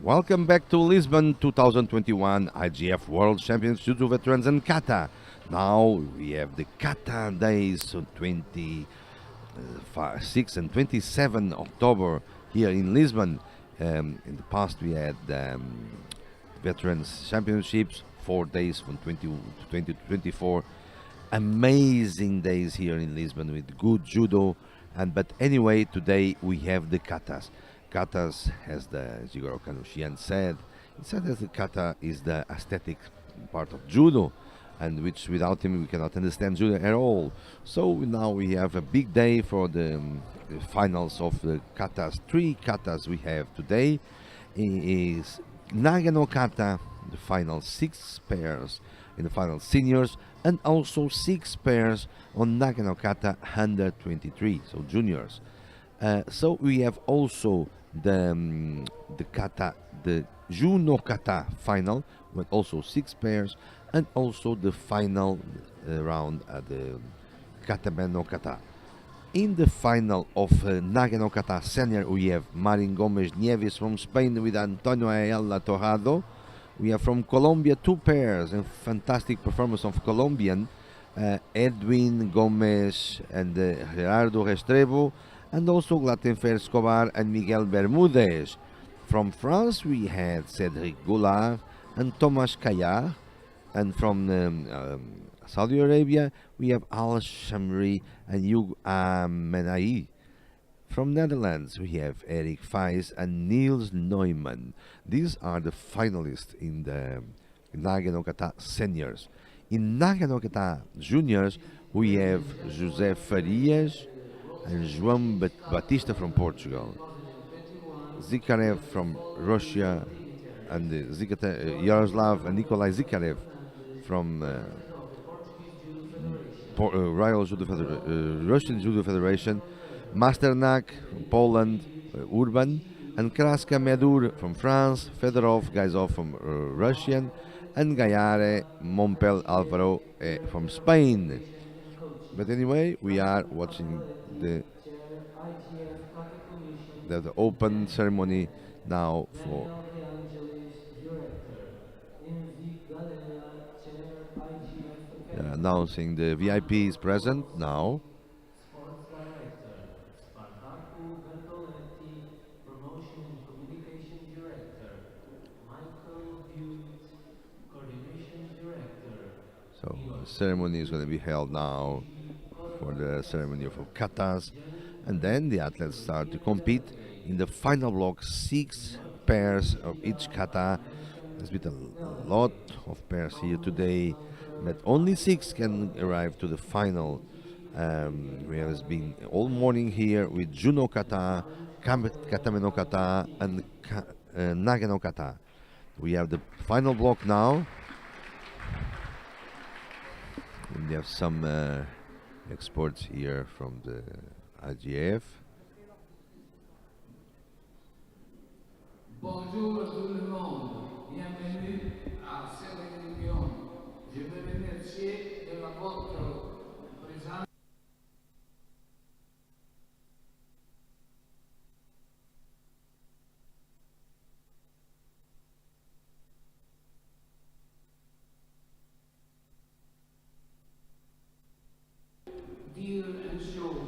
Welcome back to Lisbon 2021 IGF World Champions Judo Veterans and Kata. Now we have the Kata days, so 26 and 27 October here in Lisbon. In the past we had Veterans Championships, 4 days from 20 to 24. Amazing days here in Lisbon with good judo. But anyway, today we have the katas. Katas, as the Jigoro Kanushian said, he said that the kata is the aesthetic part of judo, and which without him we cannot understand judo at all. So now we have a big day for the finals of the katas. Three katas we have today is Nagano kata, the final six pairs in the final seniors, and also six pairs on Nagano kata under 23, so juniors. So we have also the kata, the Juno kata final with also six pairs, and also the final round at the Kataben no kata. In the final of Nagano kata senior, we have Marin Gomes Nieves from Spain with Antonio Ayala Torrado. We have from Colombia two pairs, and fantastic performance of Colombian Edwin Gomez and Gerardo Restrepo, and also Glatenfer Escobar and Miguel Bermudez. From France, we had Cedric Goulart and Thomas Kayar, and from Saudi Arabia, we have Al Shamri and Hugh Menai. From Netherlands, we have Eric Feis and Niels Neumann. These are the finalists in the Nagano kata seniors. In Nagano kata juniors, we have José Farias and João Batista from Portugal, Zikarev from Russia, and Yaroslav and Nikolai Zikarev from Russian Judo Federation, Masternak from Poland, Urban, and Kraska Medur from France, Fedorov Gaizov from Russian, and Gayare Mompel Alvaro from Spain. But anyway, we are watching the open ceremony now for announcing the VIPs present now. So the ceremony is going to be held now for the ceremony of katas, and then the athletes start to compete in the final block. Six pairs of each kata. There's been a lot of pairs here today, but only six can arrive to the final. We have been all morning here with Juno kata, Katameno kata, and Nagano kata. We have the final block now. And we have some exports here from the IGF. Bonjour à tout le monde, bienvenue à cette réunion. Je veux remercier de votre présence. Dire une chose,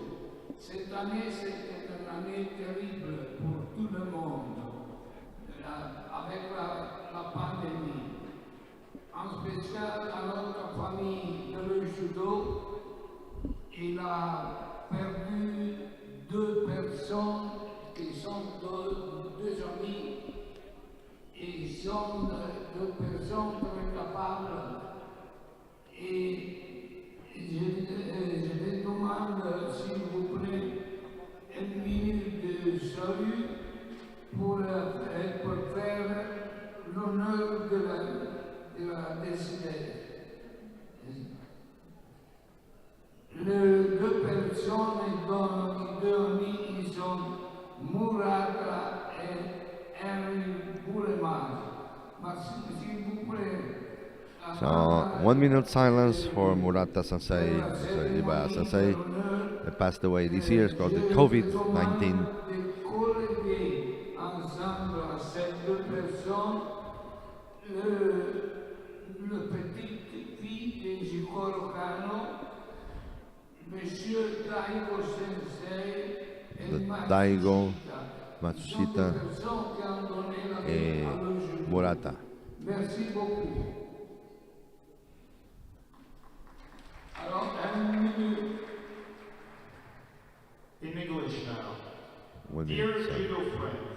cette année c'était une année terrible pour tout le monde, avec la pandémie. En spécial à notre famille de le judo, il a perdu deux personnes qui sont deux amis et sont deux personnes très capables. Et je vous demande, s'il vous plaît, une minute de salut pour faire l'honneur de la décidée. Les deux personnes, deux amis, ils sont Murata et Henry Boulemage. S'il vous plaît. So 1 minute silence for Murata Sensei, Ibaya Sensei, that passed away this year. It's called the COVID-19. personnes, le petit fille de Jigoro Kano, Monsieur Daigo Sensei the et Daigo, Matsushita. Matsushita, Personnes qui ont donné la vie et à le judo. Murata. Merci beaucoup. Alors, un minute. In English now. When Dear it's, judo friends,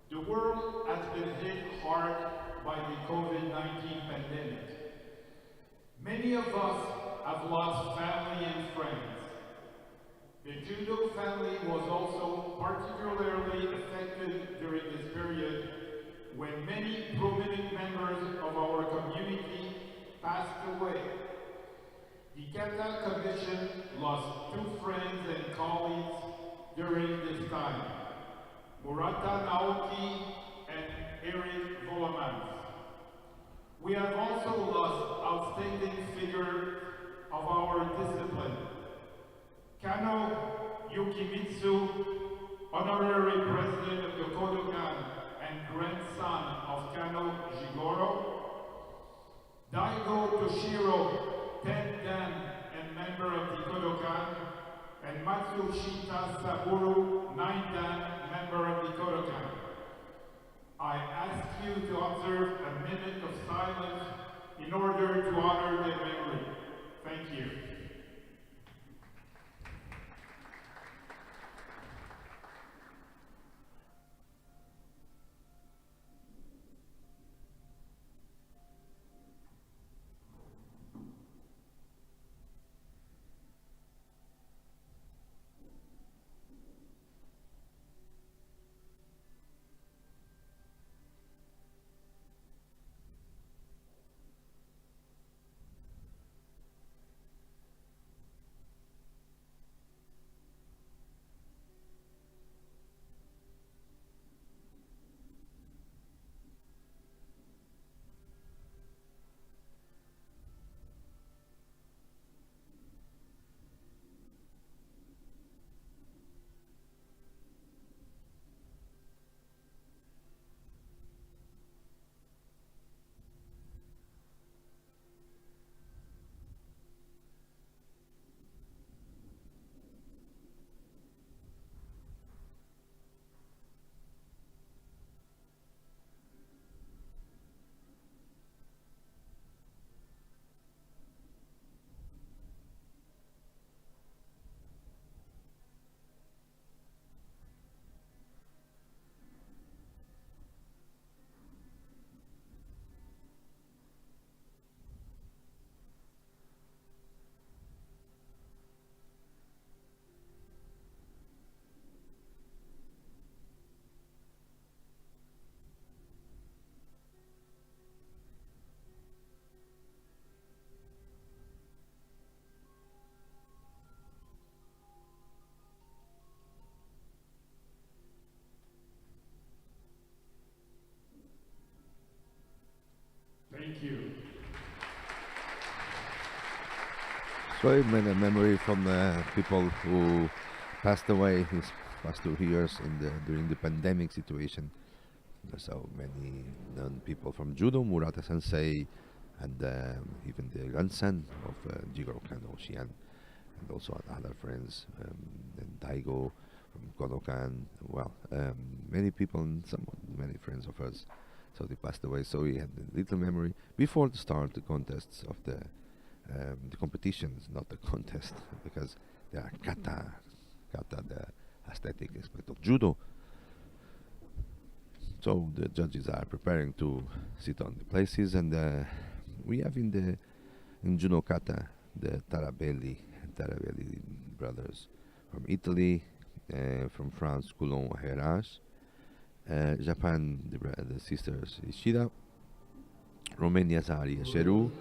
the world has been hit hard by the COVID-19 pandemic. Many of us have lost family and friends. The judo family was also particularly affected during this period when many prominent members of our community passed away. The Kata Commission lost 2 friends and colleagues during this time, Murata Naoki and Eric Volamans. We have also lost outstanding figures of our discipline. Kano Yukimitsu, honorary president of the Kodokan and grandson of Kano Jigoro. Daigo Toshiro, 10th Dan and member of the Kodokan, and Matsushita Saburo, 9th Dan, member of the Kodokan. I ask you to observe a minute of silence in order to honor their memory. Thank you. Thank you. so I made a memory from people who passed away these past 2 years during the pandemic situation. There's so many known people from judo, Murata Sensei, and even the grandson of Jigoro Kano Shian, and also other friends, and Daigo from Kodokan. Well, many people and many friends of us. So they passed away. So we had a little memory before the start the contests of the competitions, not the contest, because they are kata, the aesthetic aspect of judo. So the judges are preparing to sit on the places, and we have in judo kata the Tarabelli brothers from Italy, from France, Coulon Herage, Japan, the sisters Ishida, Romania Zari Sheru,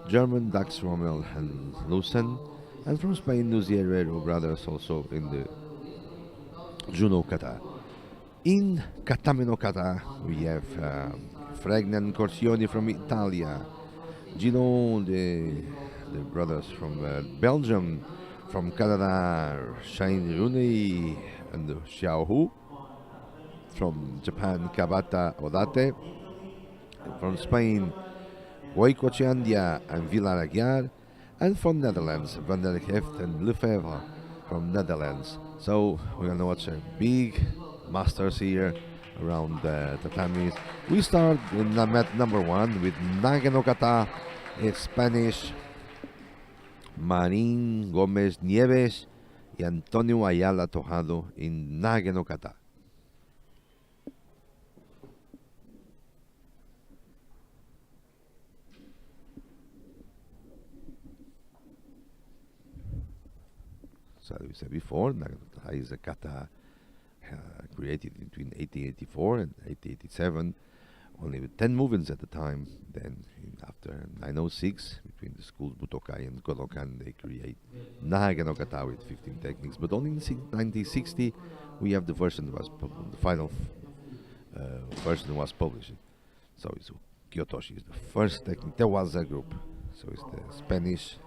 German Dax Rommel and Lucen, and from Spain Nuzi Herrero brothers also in the judo kata. In Katameno Kata, we have Fregnan Corsioni from Italia, Gilon, the brothers from Belgium, from Canada, Shane Rooney and Xiao Hu, From Japan, Kabata Odate. From Spain, Goicocheandia and Villaraguiar. And from Netherlands, Van der Heft and Lefebvre from Netherlands. So we're gonna watch a big masters here around the tatamis. We start in mat number 1 with Nagano Kata, Spanish, Marín Gómez Nieves y Antonio Ayala Tojado in Nagano Kata. So as we said before, Nagano Kata is a kata created between 1884 and 1887, only with 10 movements at the time. Then after 906, between the schools Butokai and Kodokan, they create Nagano Kata with 15 techniques. But only in 1960, we have the version that was the final version was published. So it's Kyotoshi is the first technique. There was a group, so it's the Spanish.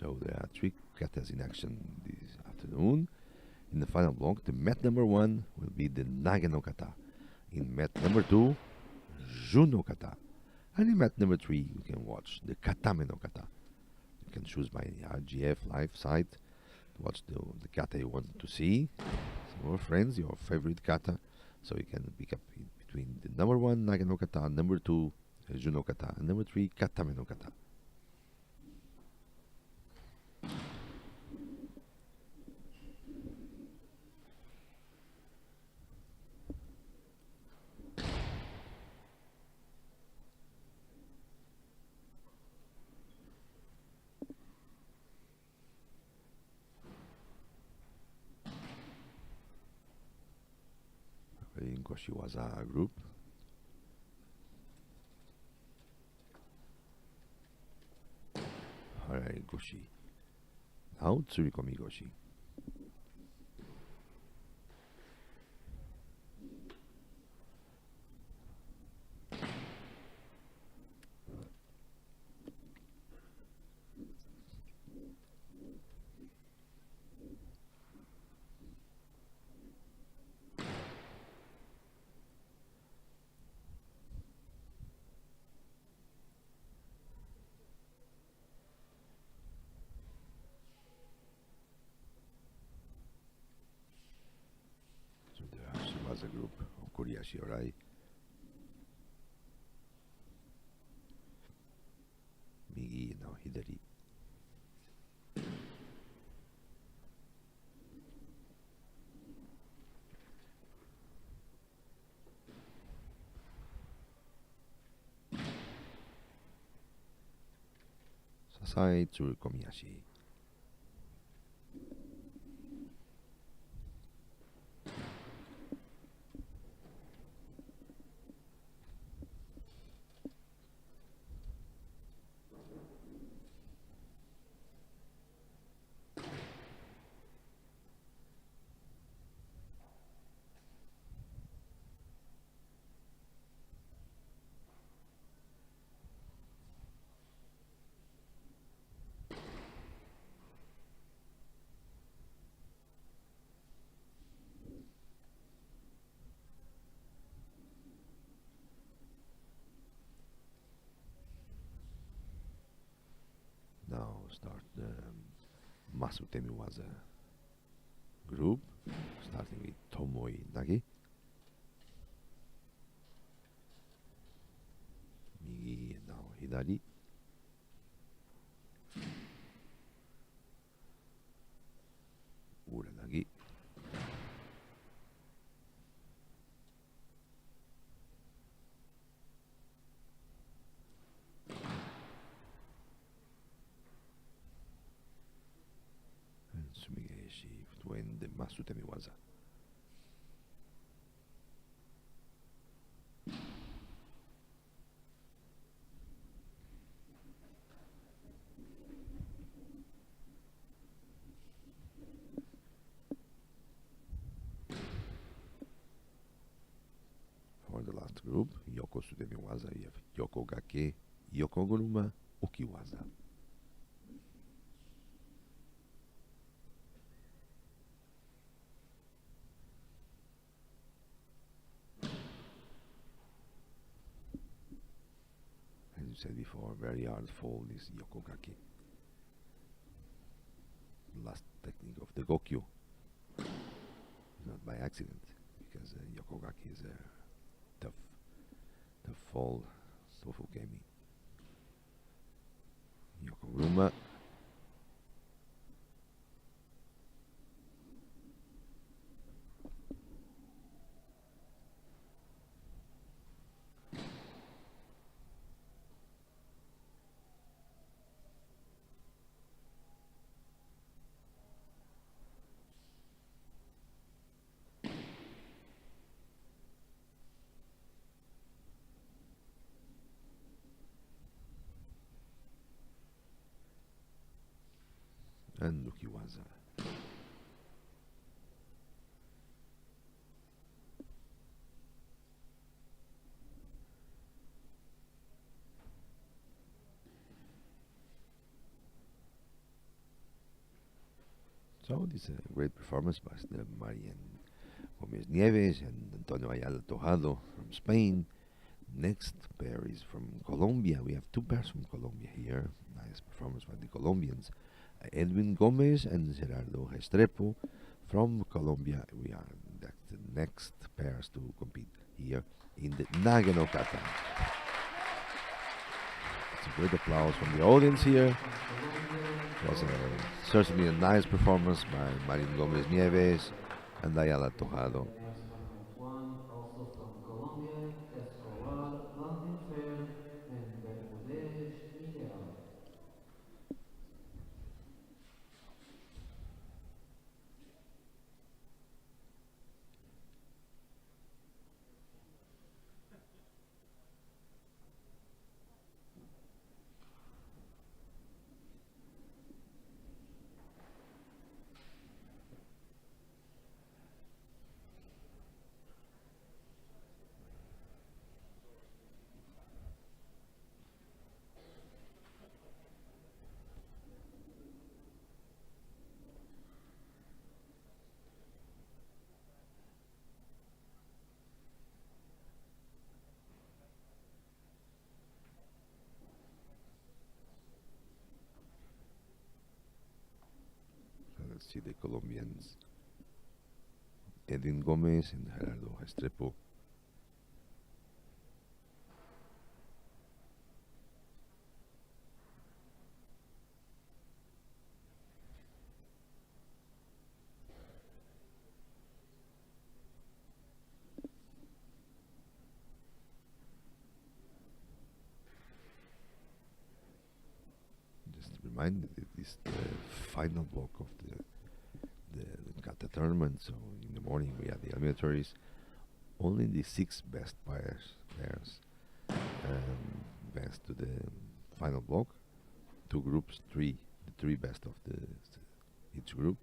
So there are 3 katas in action this afternoon. In the final block, the mat number 1 will be the Nagano Kata. In mat number 2, Juno Kata. And in mat number 3, you can watch the Katame no Kata. You can choose by RGF live site to watch the kata you want to see. Some more friends, your favorite kata. So you can pick up between the number 1 Nagano Kata, number 2 Juno Kata, and number 3 Katame no Kata. In Koshiwaza group. Harai Goshi. Now Tsurikomi Goshi. Was a group of Kuriashi Orai. Migi no Hidari. Sasai Tsurukomiyashi. Now start the Masutemi was a group, starting with Tomoi Nagi. Migi and now Hidari. Uranagi. Sumigeshi when the Masutemi waza. last group, Yoko Sudemiwaza, you have Yoko Gake, Yoko Guruma, Ukiwaza. As you said before, very hard fold is Yoko Gake. Last technique of the Gokyo. Not by accident, because Yoko Gake is a tough fold, Sofukemi. Yoko Guruma. And Ukiwaza. So this is a great performance by Marian Gomez Nieves and Antonio Ayala Tojado from Spain. Next pair is from Colombia. We have two pairs from Colombia here. Nice performance by the Colombians. Edwin Gomez and Gerardo Restrepo from Colombia. We are the next pairs to compete here in the Nagano Kata. It's a great applause from the audience here. It was certainly a nice performance by Marin Gomez Nieves and Ayala Tojado. Next one we have one also from Colombia, Escobar Landinfer and Bermudez Miguel. Let's see the Colombians, Edwin Gomez and Gerardo Restrepo. Just to remind that this is the final block of the Kata tournament. So in the morning we have the eliminatories. Only the 6 best players advance to the final block. 2 groups, the 3 best of each group.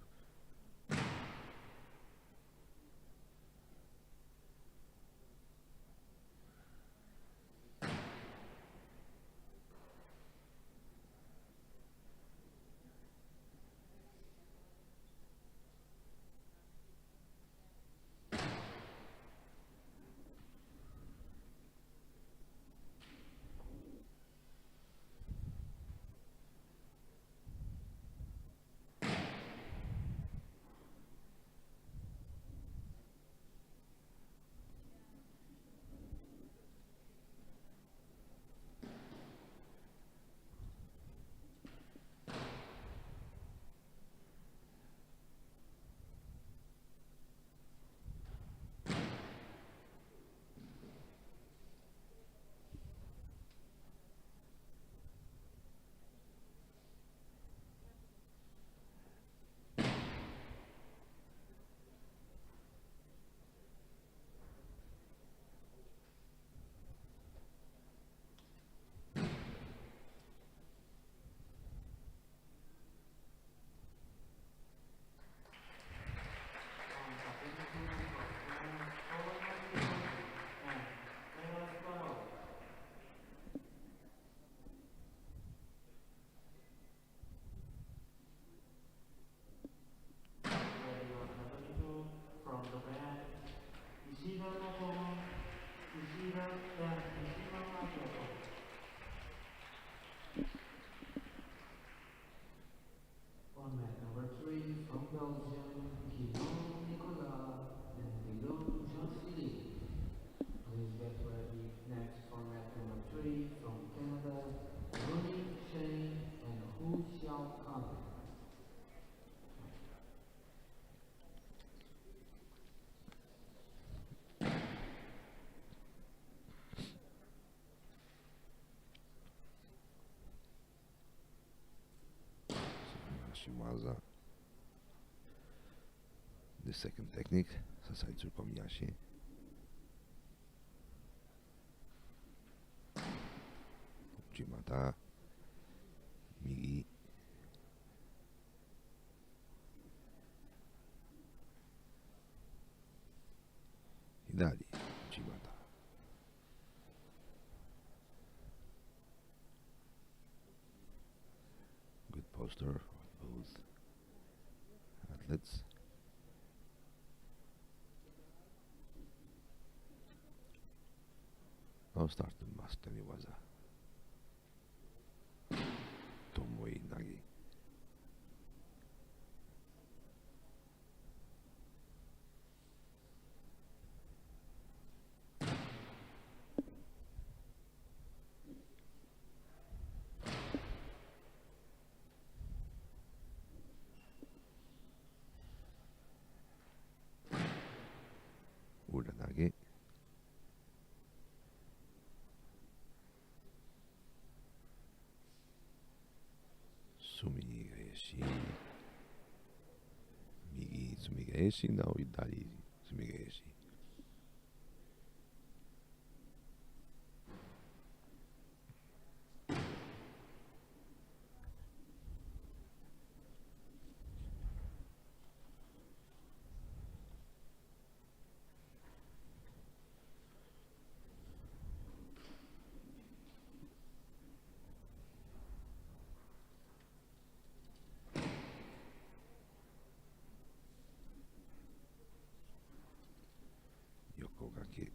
Format number 3 from Belgium, Guillaume Nicolas and Guillaume Jean-Philippe. Please get ready. Next, format number 3 from Canada, Rooney Shane and Hu Xiaokang. Shimaza. The second technique, Sasaitsu Komiyashi. Uchimata. Migi. Hidari. Uchimata. Good poster of both athletes. Now start the Mastani Waza. Tomoe Nagi. Uranagi. Sumigaeshi. Migi Sumigaeshi, now Idari Sumigaeshi. Yokogaki.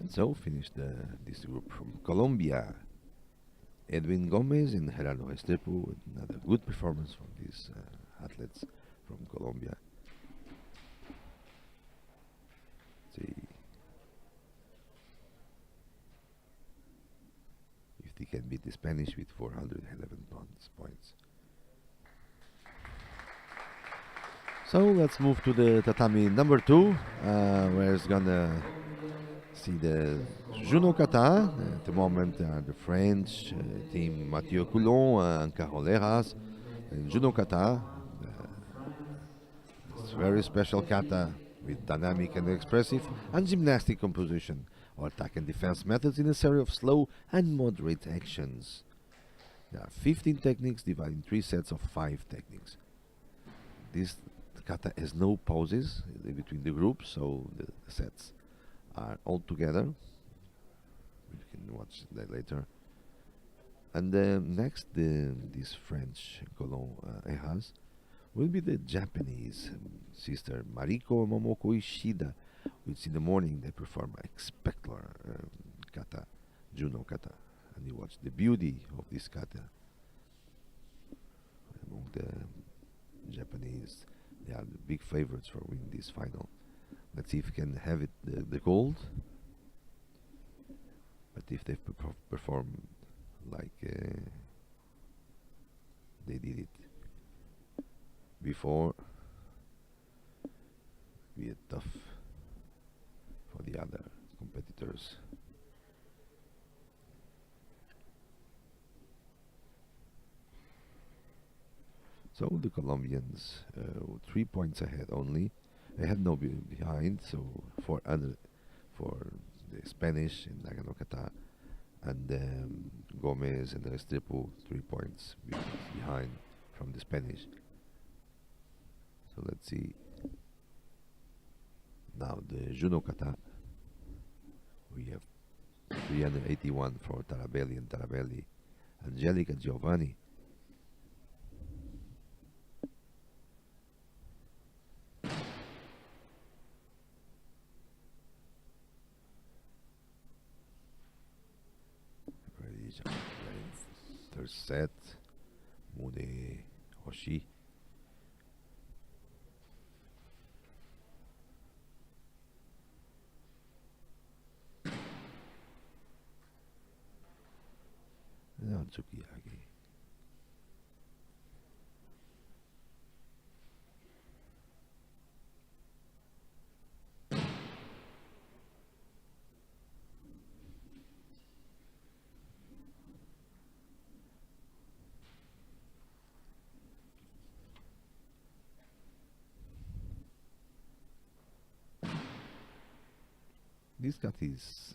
And so finished this group from Colombia. Edwin Gomez and Gerardo Estepu. Another good performance from these athletes from Colombia. See if they can beat the Spanish with 411 points. So let's move to the tatami number 2, where it's gonna see the Judo Kata. At the moment, the French team Mathieu Coulon and Caroleras. And Judo Kata, it's very special kata with dynamic and expressive and gymnastic composition, or attack and defense methods in a series of slow and moderate actions. There are 15 techniques divided in 3 sets of 5 techniques. This kata has no pauses between the groups, so the sets are all together. We can watch that later. And next, this French Colon has will be the Japanese sister Mariko Momoko Ishida, which in the morning they perform a spectacular kata, Juno kata, and you watch the beauty of this kata. Among the Japanese, they are the big favorites for winning this final. Let's see if we can have it the gold. But if they perform like they did it before. Be tough for the other competitors. So the Colombians 3 points ahead only. They had no behind. So for the Spanish in Nagano Kata and Gomez and Restrepo 3 points behind from the Spanish. So let's see. Now the Judo Kata. We have 381 for Tarabelli and Tarabelli. Angelica Giovanni. Third set. Mude Hoshi. Now Tsukiyagi. This cut is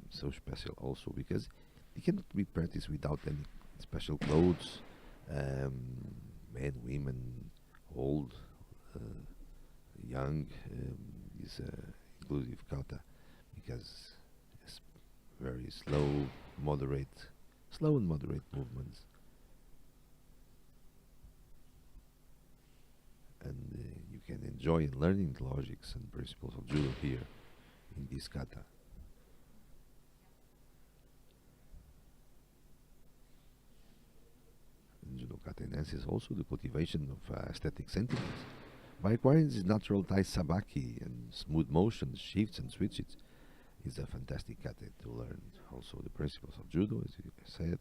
so special also because it cannot be practiced without any special clothes. Men, women, old, young is inclusive kata because it's very slow and moderate movements. And you can enjoy learning the logics and principles of judo here in this kata. And judo kata enhances also the cultivation of aesthetic sentiments by acquiring this natural tai sabaki and smooth motions, shifts and switches. It's a fantastic kata to learn also the principles of judo, as you said.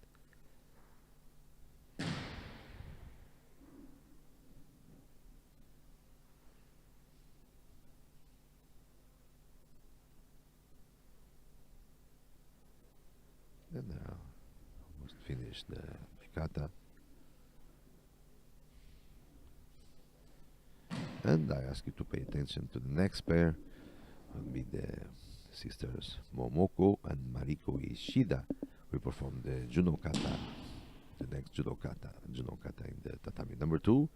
And now, almost finished the kata. And I ask you to pay attention to the next pair. Will be the sisters Momoko and Mariko Ishida. We perform the Judo Kata, the next Judo Kata in the tatami number 2.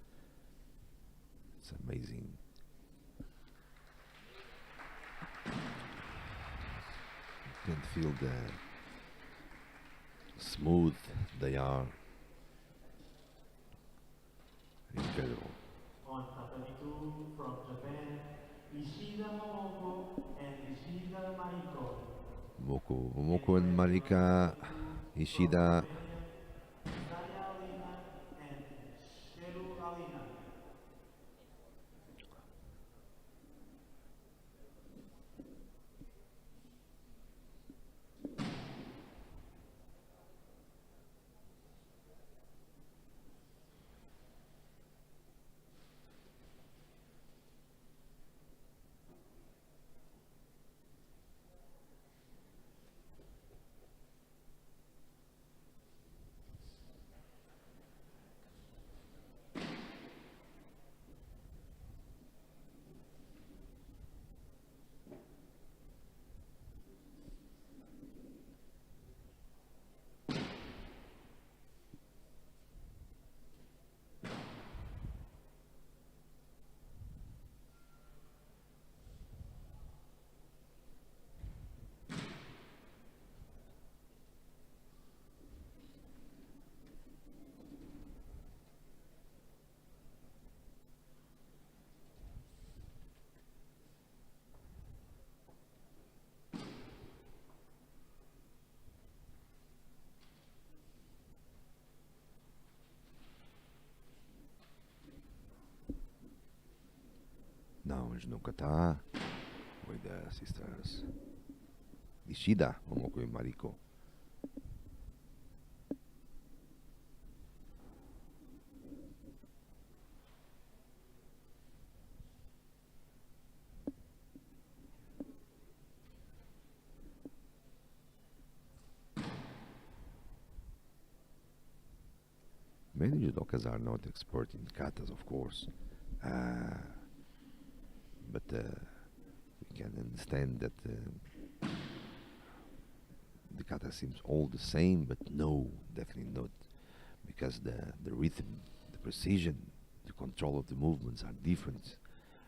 It's amazing. You can feel the smooth they are. Incredible. On tatami 2 from Japan, Ishida Momoko and Ishida Mariko. Momoko and Marika Ishida. Saya Alina and Sheru Alina. Now Judo Kata with the sisters Ishida, Momoko and Mariko. Many judokas are not expert in katas, of course, but we can understand that the kata seems all the same, but no, definitely not, because the rhythm, the precision, the control of the movements are different,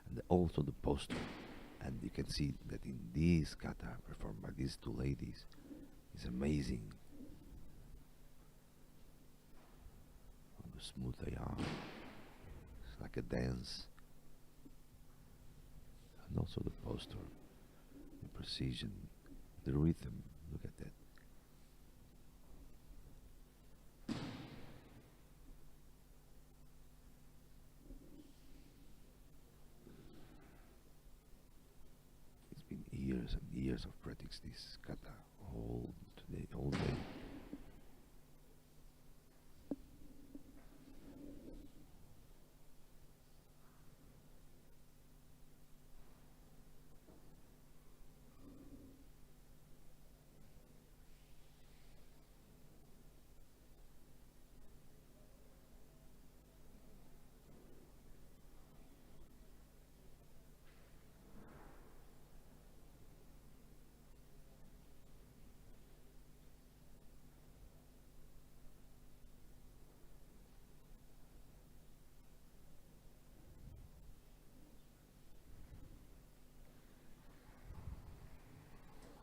and also the posture. And you can see that in this kata performed by these two ladies is amazing. How smooth they are. It's like a dance. And also the posture, the precision, the rhythm. Look at that. It's been years and years of practice this kata all day.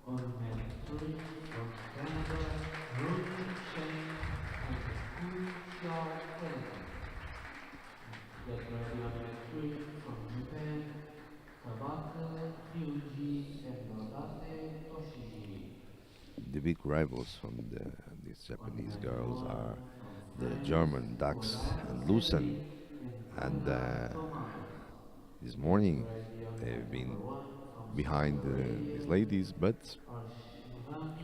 On mat 3 from Canada, Rudy Shane and Xiao Canada. Get ready on mat 3 from Japan, Tabaka Ryuji and Nodate Toshiji. The big rivals from these Japanese girls are the German Dax and Lucen, and this morning they've been behind these ladies, but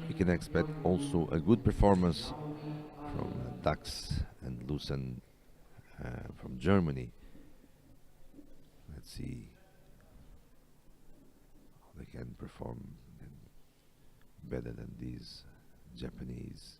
we can expect also a good performance from Dax and Lucen from Germany. Let's see how they can perform better than these Japanese.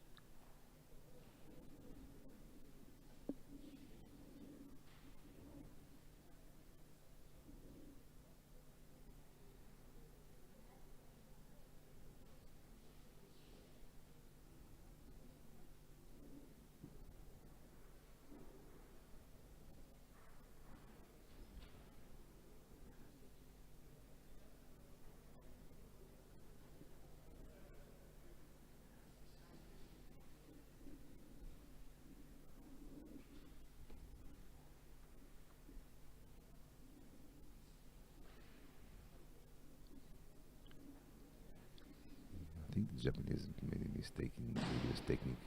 I think the Japanese made a mistake in previous technique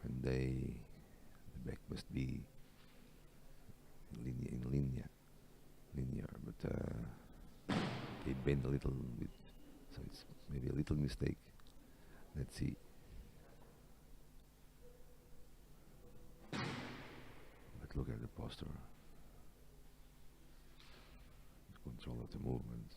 when the back must be linear, but they bend a little bit, so it's maybe a little mistake. Let's see. But look at the posture, the control of the movement.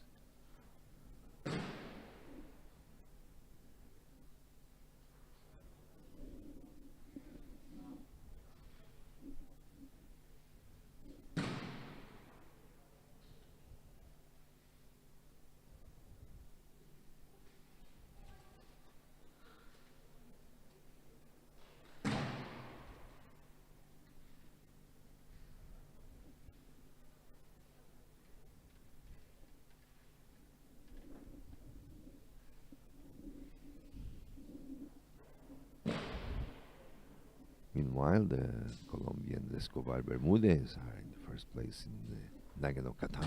Meanwhile, the Colombian Escobar Bermudez are in the first place in the Nagano Kata.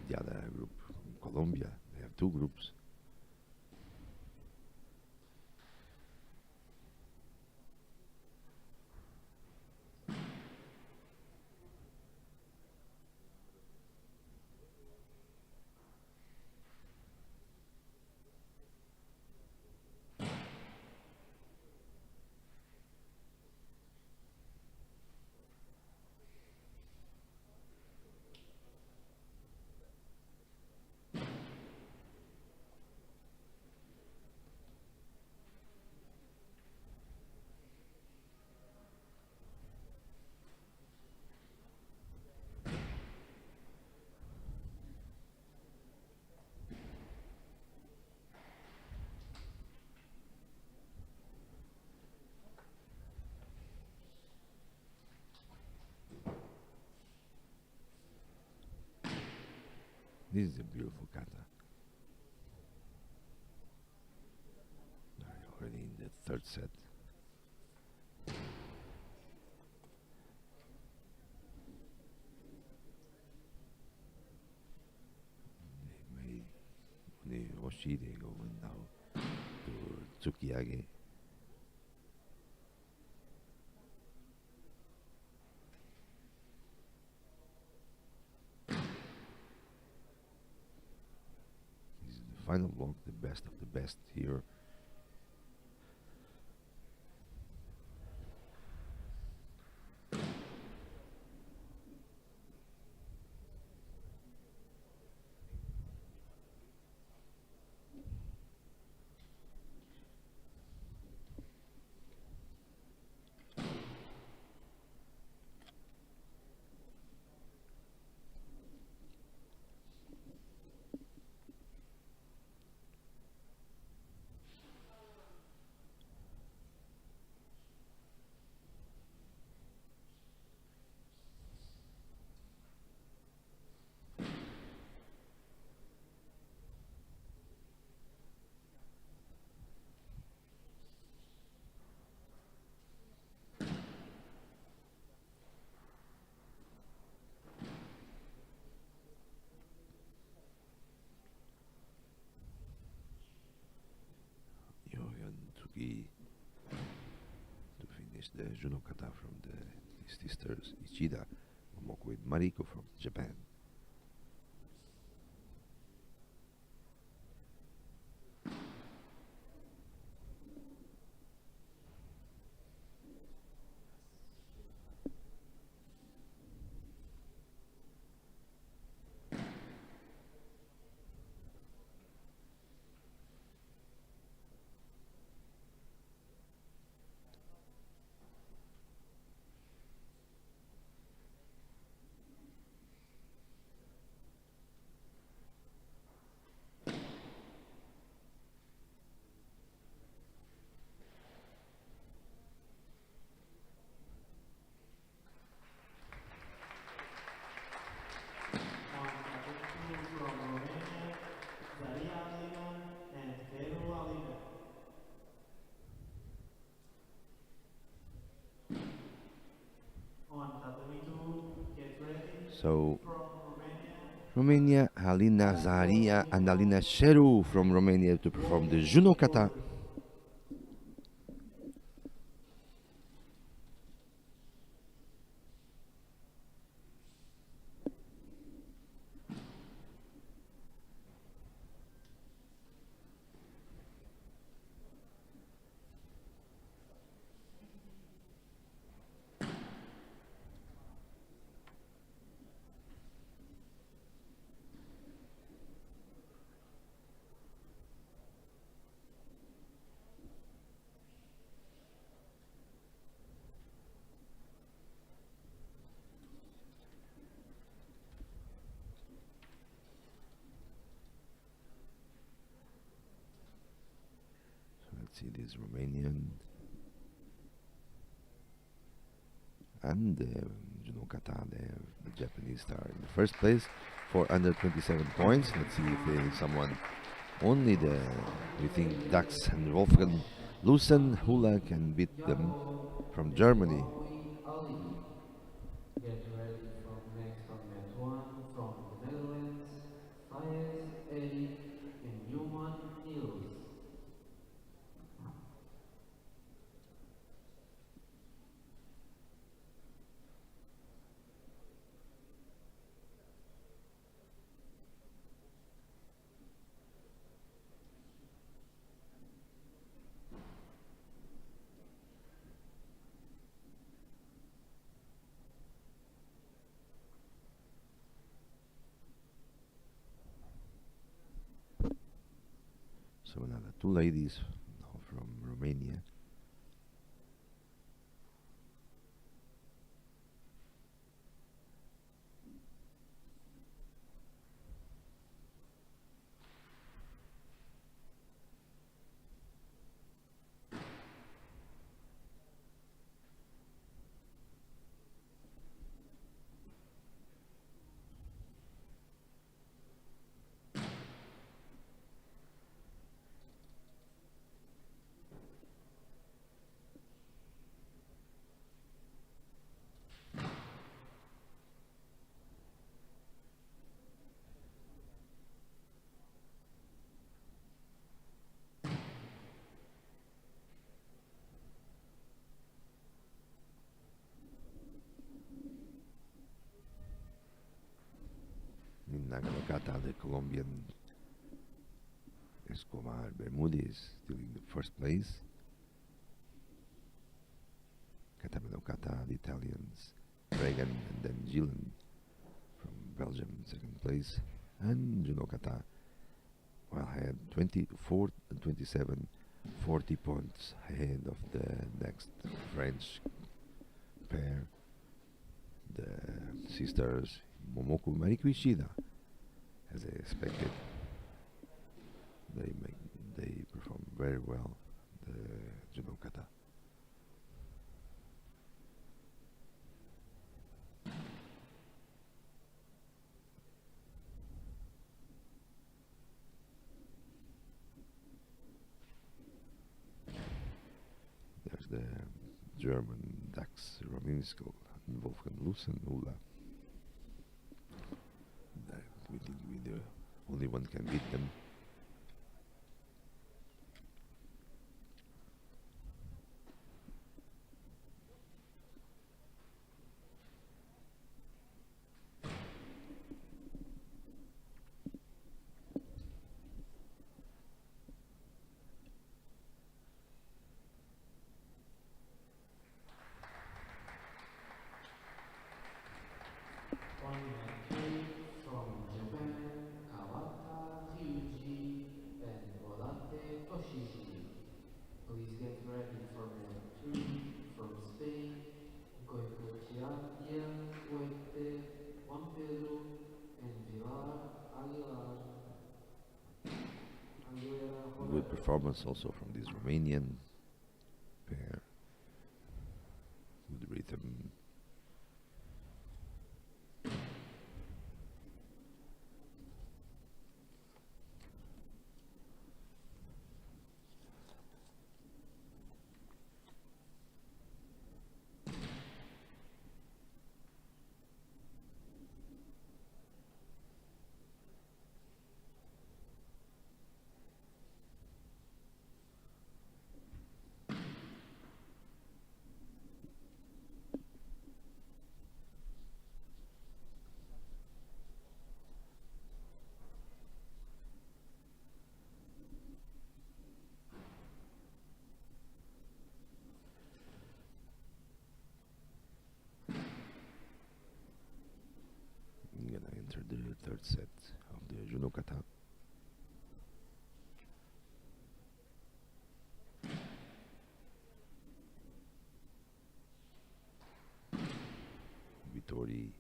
The other group from Colombia, they have two groups. This is a beautiful kata. Already in the third set. The Oshide going now to Tsukiyage. This is the final block, the best of the best here. To finish the Juno Kata from his sisters Ichida, Momoko with Mariko from Japan. So, Romania, Halina Zaria and Alina Sheru from Romania to perform the Juno Kata. See this Romanian and Juno Kata, the Japanese star in the first place for under 27 points. Let's see if there is someone only we think Dax and Wolfgang Lucen Hula can beat them from Germany. Get ready from next on mat 1 from the Netherlands, Fayez Eric and Newman Niels. So another two ladies now from Romania. the Colombian Escobar Bermudez still in the first place. Kata, the Italians, Reagan and then Gillen from Belgium in second place. And Judo Kata, well, had 24 and 27, 40 points ahead of the next French pair, the sisters Momoko Mariko Ishida. As I expected, they perform very well, the Judo Kata. There's the German Dax Rominsko and Wolfgang Lusenhuler. We think we the only one can beat them. From Japan, Kawata, Ryuji, and Odate Toshishi. Please get ready for match 3 from Spain, Goicoechea, Huete, Juan Pedro, and Vilar Aguilera. Good performance also from this Romanian pair. Good rhythm. I'm gonna enter the third set of the Judo Kata. Vittori.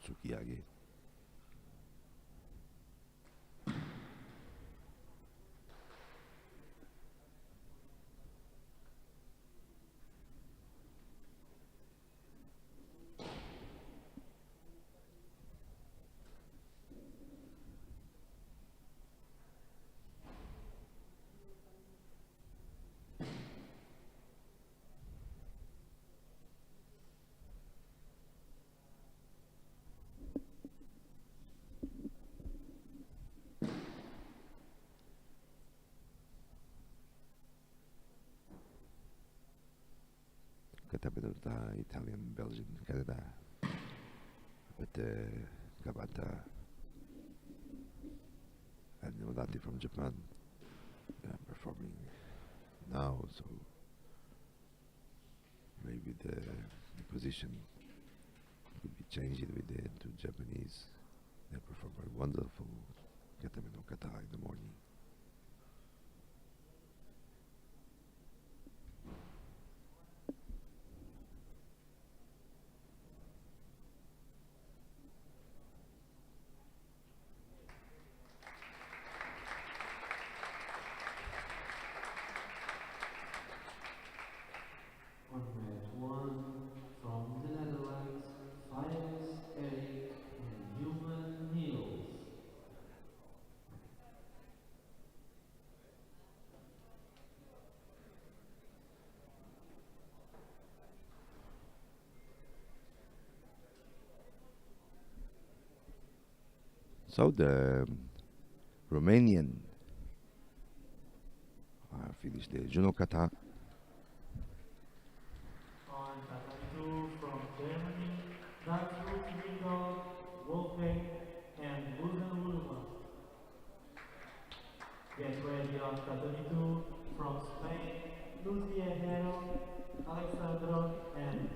Tsukiyage. Kata Benota, Italian, Belgian, Canada. But Kawata and Odate from Japan, they are performing now, so maybe the position could be changed with the two Japanese. They perform a wonderful Kata Kata in the morning. So the Romanian finished the Juno Kata. On Kata 2 from Germany, that's Ludwig, Wolfgang, and Ulma. Get ready on Kata 2 from Spain, Lucia Hero, Alexandro, and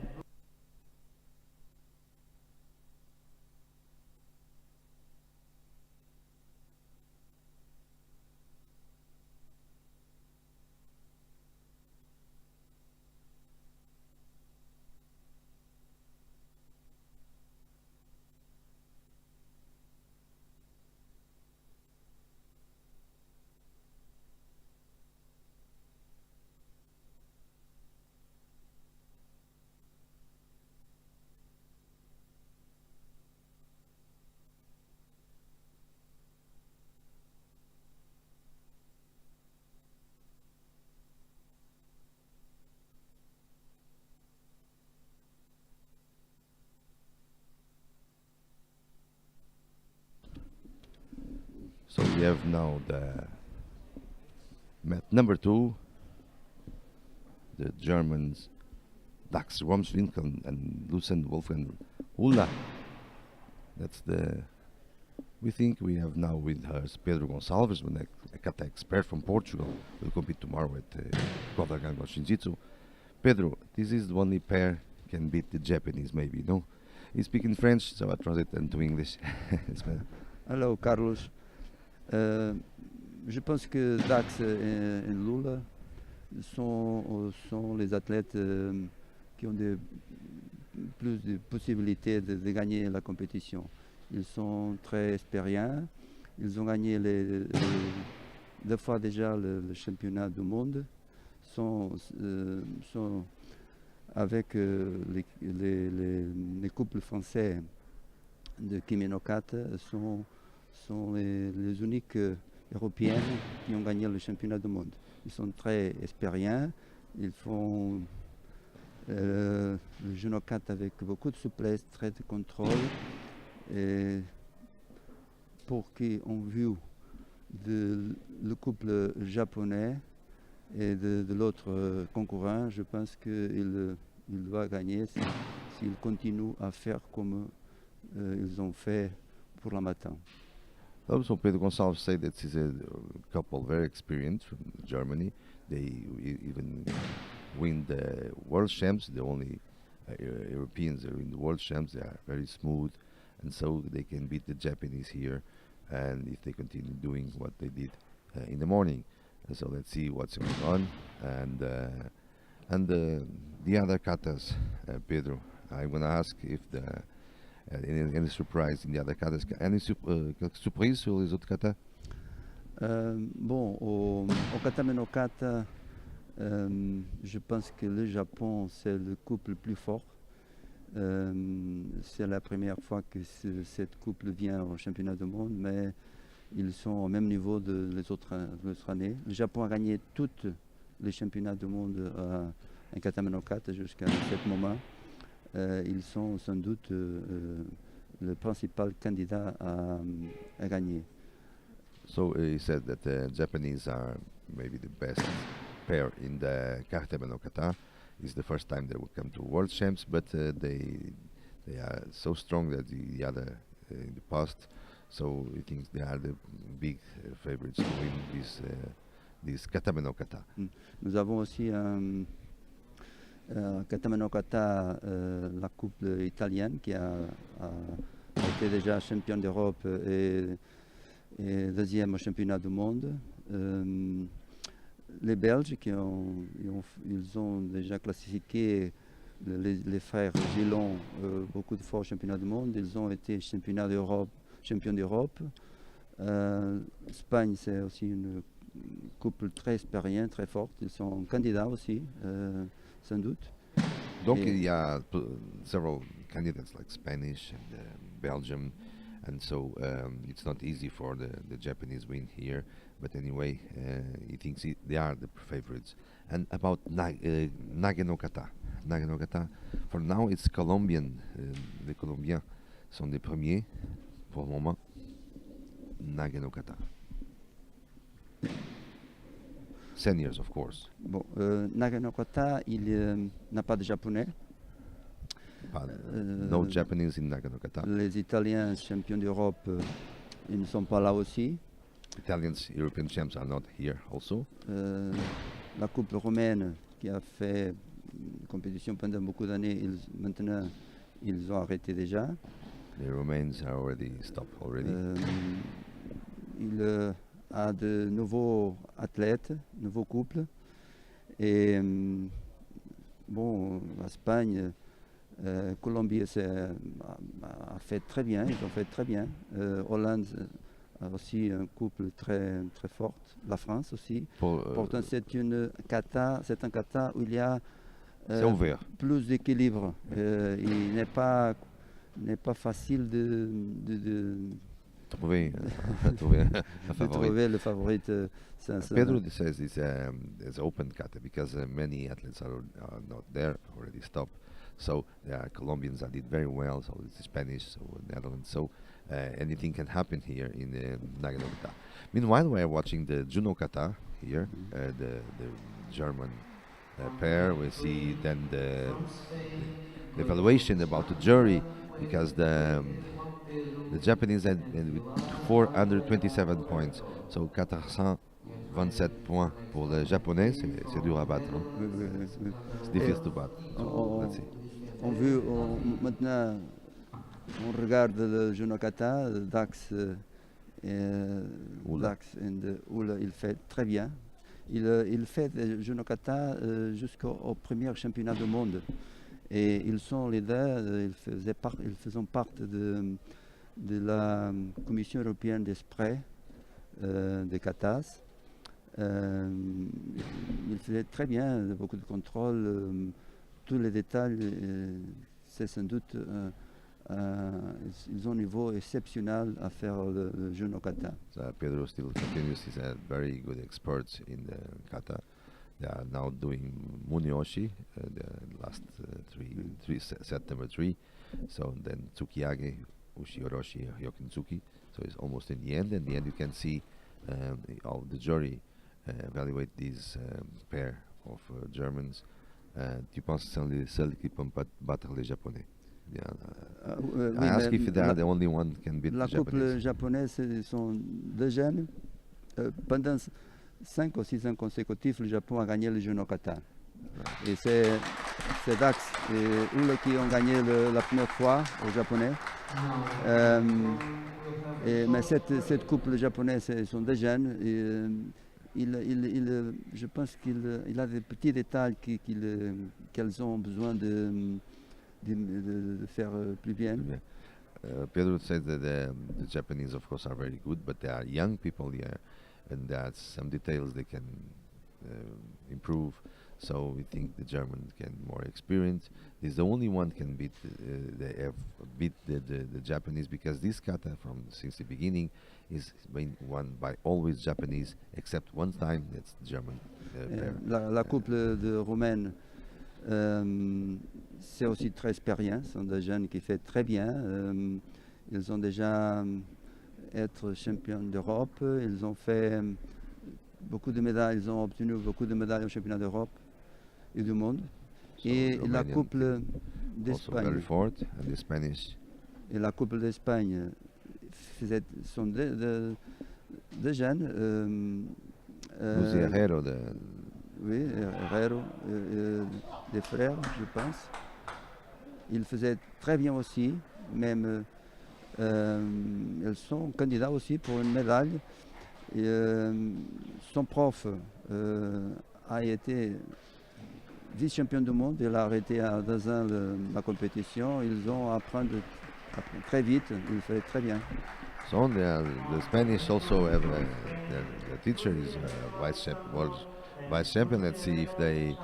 So we have now the mat number 2, the Germans Dax Romswinkel and Lucen Wolfgang Ulla. That's the. We think we have now with us Pedro Gonçalves, a kata expert from Portugal, will compete tomorrow at Kodagango Shinjitsu. Pedro, this is the only pair can beat the Japanese, maybe, no? He speaks in French, so I translate into English. Hello, Carlos. Je pense que Dax et Lula sont les athlètes qui ont plus de possibilités de gagner la compétition. Ils sont très expérients. Ils ont gagné deux fois déjà le championnat du monde. Sont avec les couples français de Kimeno Kata sont les uniques européennes qui ont gagné le championnat du monde. Ils sont très expérients, ils font le judo kata avec beaucoup de souplesse, très de contrôle. Et pour qui ont vu le couple japonais et de l'autre concurrent, je pense qu'il va gagner s'il continue à faire comme ils ont fait pour la matin. Also, Pedro Gonçalves said that he's a couple very experienced from Germany. They even win the world champs. The only Europeans are in the world champs. They are very smooth, and so they can beat the Japanese here. And if they continue doing what they did in the morning, so let's see what's going on. And the other katas, Pedro. I'm gonna ask if any surprise in the other katas? Any surprise sur les autres katas? Bon, au kata meno kata, je pense que le Japon c'est le couple le plus fort. C'est la première fois que cette couple vient au championnat du monde, mais ils sont au même niveau de les autres années. Le Japon a gagné tous les championnats du monde en kata meno kata jusqu'à ce moment. Ils sont sans doute le principal candidat à gagner. So he said that the Japanese are maybe the best pair in the Kata no Kata. It's the first time they will come to World Champs, but they are so strong that the other in the past. So he thinks they are the big favorites to win this Kata no Kata. Nous avons aussi Kata no Kata, la couple italienne qui a été déjà championne d'Europe et deuxième au championnat du monde. Les Belges ils ont déjà classifié les frères Gillon beaucoup de fois au championnat du monde. Ils ont été champions d'Europe. Espagne, c'est aussi une couple très expériente, très forte. Ils sont candidats aussi, sans doute. Donc il y a several candidates like Spanish and Belgium, and so it's not easy for the Japanese win here. But anyway, he thinks they are the favorites. And about Nage no Kata, for now it's Colombian. Les Colombiens sont les premiers pour le moment. Nagano Kata? Seniors, of course. Bon, Nagano Kata, il n'a pas de japonais. No Japanese in Nagano Kata. Les Italiens champions d'Europe, ils ne sont pas là aussi. Italians, European champs are not here also. La couple romaine qui a fait une compétition pendant beaucoup d'années, maintenant ils ont arrêté déjà. The Romans are already stopped already. Il a de nouveaux athlètes, nouveaux couples. Et bon, l'Espagne, Colombie a fait très bien, ils ont fait très bien. Hollande a aussi un couple très très fort. La France aussi. Pourtant, c'est un kata où il y a plus d'équilibre. Il n'est pas facile de trouver le favori. Pedro says it's open kata because many athletes are not there, already stopped. So there are Colombians that did very well, so it's Spanish, so Netherlands. So anything can happen here in Nagano Kata. Meanwhile, we are watching the Juno Kata here, the German pair. We see then the evaluation about the jury, because the Japanese had with 427 points. So 427 points pour le japonais, c'est dur à battre. Hein? C'est difficile to battre. So let's see. Maintenant, on regarde le Juno Kata, Dax, Dax et Oula, il fait très bien. Il fait le Juno Kata jusqu'au premier championnat du monde. Et ils sont les deux, ils faisaient partie de la Commission européenne des Prix, des Katas. Ils faisaient très bien, beaucoup de contrôle. Tous les détails, c'est sans doute ils ont un niveau exceptionnel à faire le Juno Kata. So Pedro still continues. He's a very good expert in the kata. They are now doing Munioshi, the last set number 3. So then Tsukiyage, Ushi-Oroshi, Hyokin-Tsuki. So it's almost in the end. In the end, you can see all the jury evaluate this pair of Germans. Tu penses que sont les seuls qui peuvent battre les Japonais? I ask if they are the only one can beat the Japanese. La couple japonaise, sont deux jeunes. Pendant 5 ou 6 ans consécutifs, le Japon a gagné le Juno Kata. Et c'est Dax et Oula qui ont gagné la première fois aux Japonais. Mais cette couple japonaise, ils sont des jeunes. Je pense qu'il a des petits détails qu'elles ont besoin de faire plus bien. Pedro says that the Japanese, of course, are very good, but they are young people here, and there are some details they can improve. So we think the German can more experience. This is the only one can beat. They have beat the Japanese, because this kata since the beginning is been won by always Japanese, except one time that's German. La couple de Roumaine, c'est aussi très expérience. Ce sont des jeunes qui font très bien. Ils ont déjà été champions d'Europe. Ils ont fait beaucoup de médailles. Ils ont obtenu beaucoup de médailles au championnat d'Europe et du monde. So et la couple d'Espagne. Et la couple d'Espagne sont des jeunes. Herrero, oui, Herrero, des frères, je pense. Ils faisaient très bien aussi, même ils sont candidats aussi pour une médaille. Et, son prof a été vice-champion du monde, il a arrêté à 2 ans la compétition. Ils ont appris très vite, il fait très bien. So the Spanish also have the teacher is vice champion. Let's see if they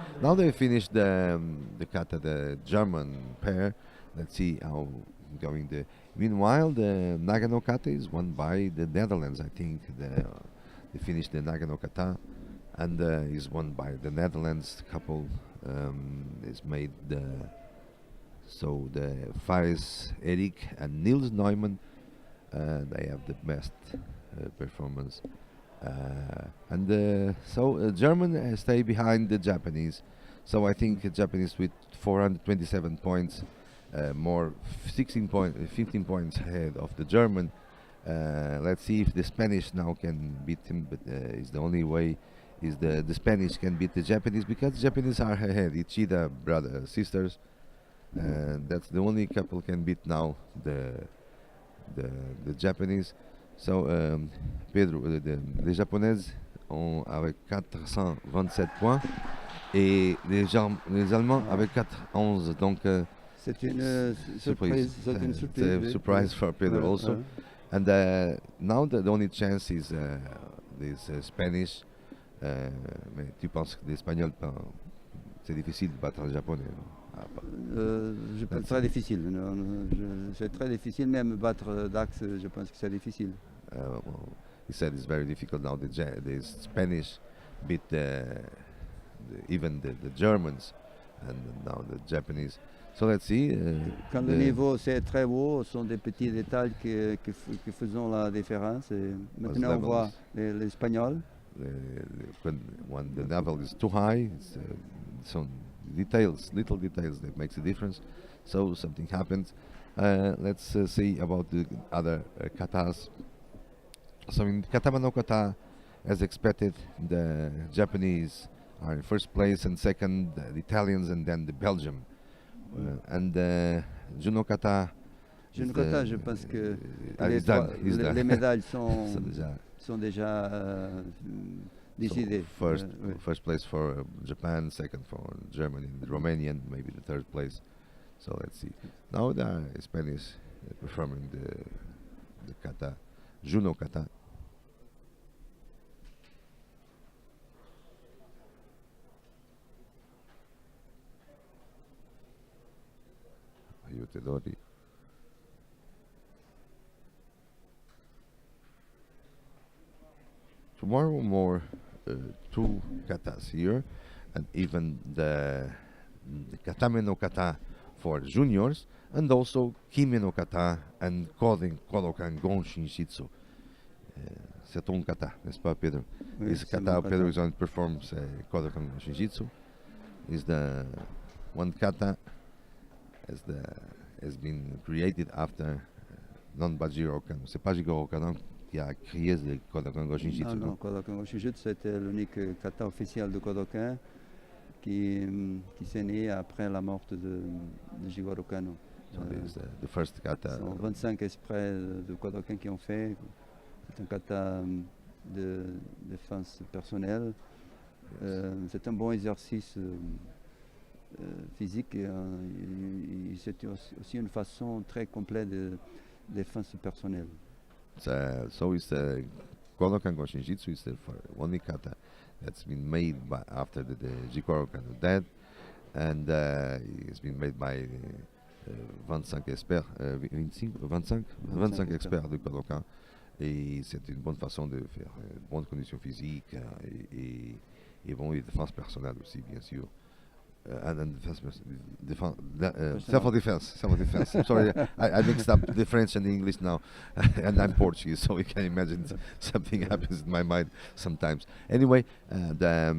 finished the kata, the German pair. Let's see how going the. Meanwhile, the Nagano kata is won by the Netherlands. I think they finished the Nagano kata, and is won by the Netherlands. Couple is made so the Faris Erik and Niels Neumann They have the best performance. And German stay behind the Japanese. So I think the Japanese with 427 points, more 15 points ahead of the German. Let's see if the Spanish now can beat him, but it's the only way is the Spanish can beat the Japanese because the Japanese are ahead. Ichida brother sisters, and that's the only couple can beat now the Japanese. So Pedro, les Japonaises ont avec 427 points et les Allemands avec 411. Donc C'est une surprise. C'est une It's surprise. a oui. surprise for Pedro Ouais, also. ouais. And now the only chance is this Spanish. Mais tu penses que l'Espagnol, c'est difficile de battre le Japonais? Non? Ah, Très difficile. C'est très difficile, même battre Dax, je pense que c'est difficile. Well, he said it's very difficult now. The Spanish beat even the Germans, and now the Japanese. So let's see. Quand le niveau c'est très haut, ce sont des petits détails qui font la différence. Et maintenant, on voit les Espagnols. When the level is too high, it's some little details that makes a difference. So something happens. Let's see about the other katas. So in kata no kata, as expected, the Japanese are in first place, and second the Italians, and then the Belgium. And Juno kata. Judo Kata, je pense que les médailles sont déjà décidées. First place for Japan, second for Germany, Romania, and maybe the third place. So let's see. Now the Spanish performing the kata, Juno kata. Aiutadori. Tomorrow more two katas here, and even the katame no kata for juniors, and also kime no kata and kodokan gon shinshitsu. C'est un kata, n'est-ce pas, Pedro? Oui, This c'est kata mon Pedro kata. is on performs kodokan gon shinshitsu. Is the one kata has been created after non-Bajiro Kano. C'est pas Jigoro Kano qui a créé le Kodokan Go Shinjitsu. Non, Kodokan Shujutsu, c'était l'unique kata officiel de Kodokan qui s'est né après la mort de Jigoro Kano. So this is the first kata. Ce sont 25 exprès de Kodokan qui ont fait. C'est un kata de défense personnelle. C'est un bon exercice physique et c'est aussi une façon très complète de défense personnelle. So it's the Kodokan Go Shinjitsu is the only kata that's been made after the Jigoro Kano dead, and it's been made by 25 experts, 25 experts de Kodokan. Et c'est une bonne façon de faire bonne condition physique et bon, et défense personnelle aussi, bien sûr. And self-defense. I'm sorry, I mixed up the French and the English now, and I'm Portuguese, so you can imagine something happens in my mind sometimes. Anyway, the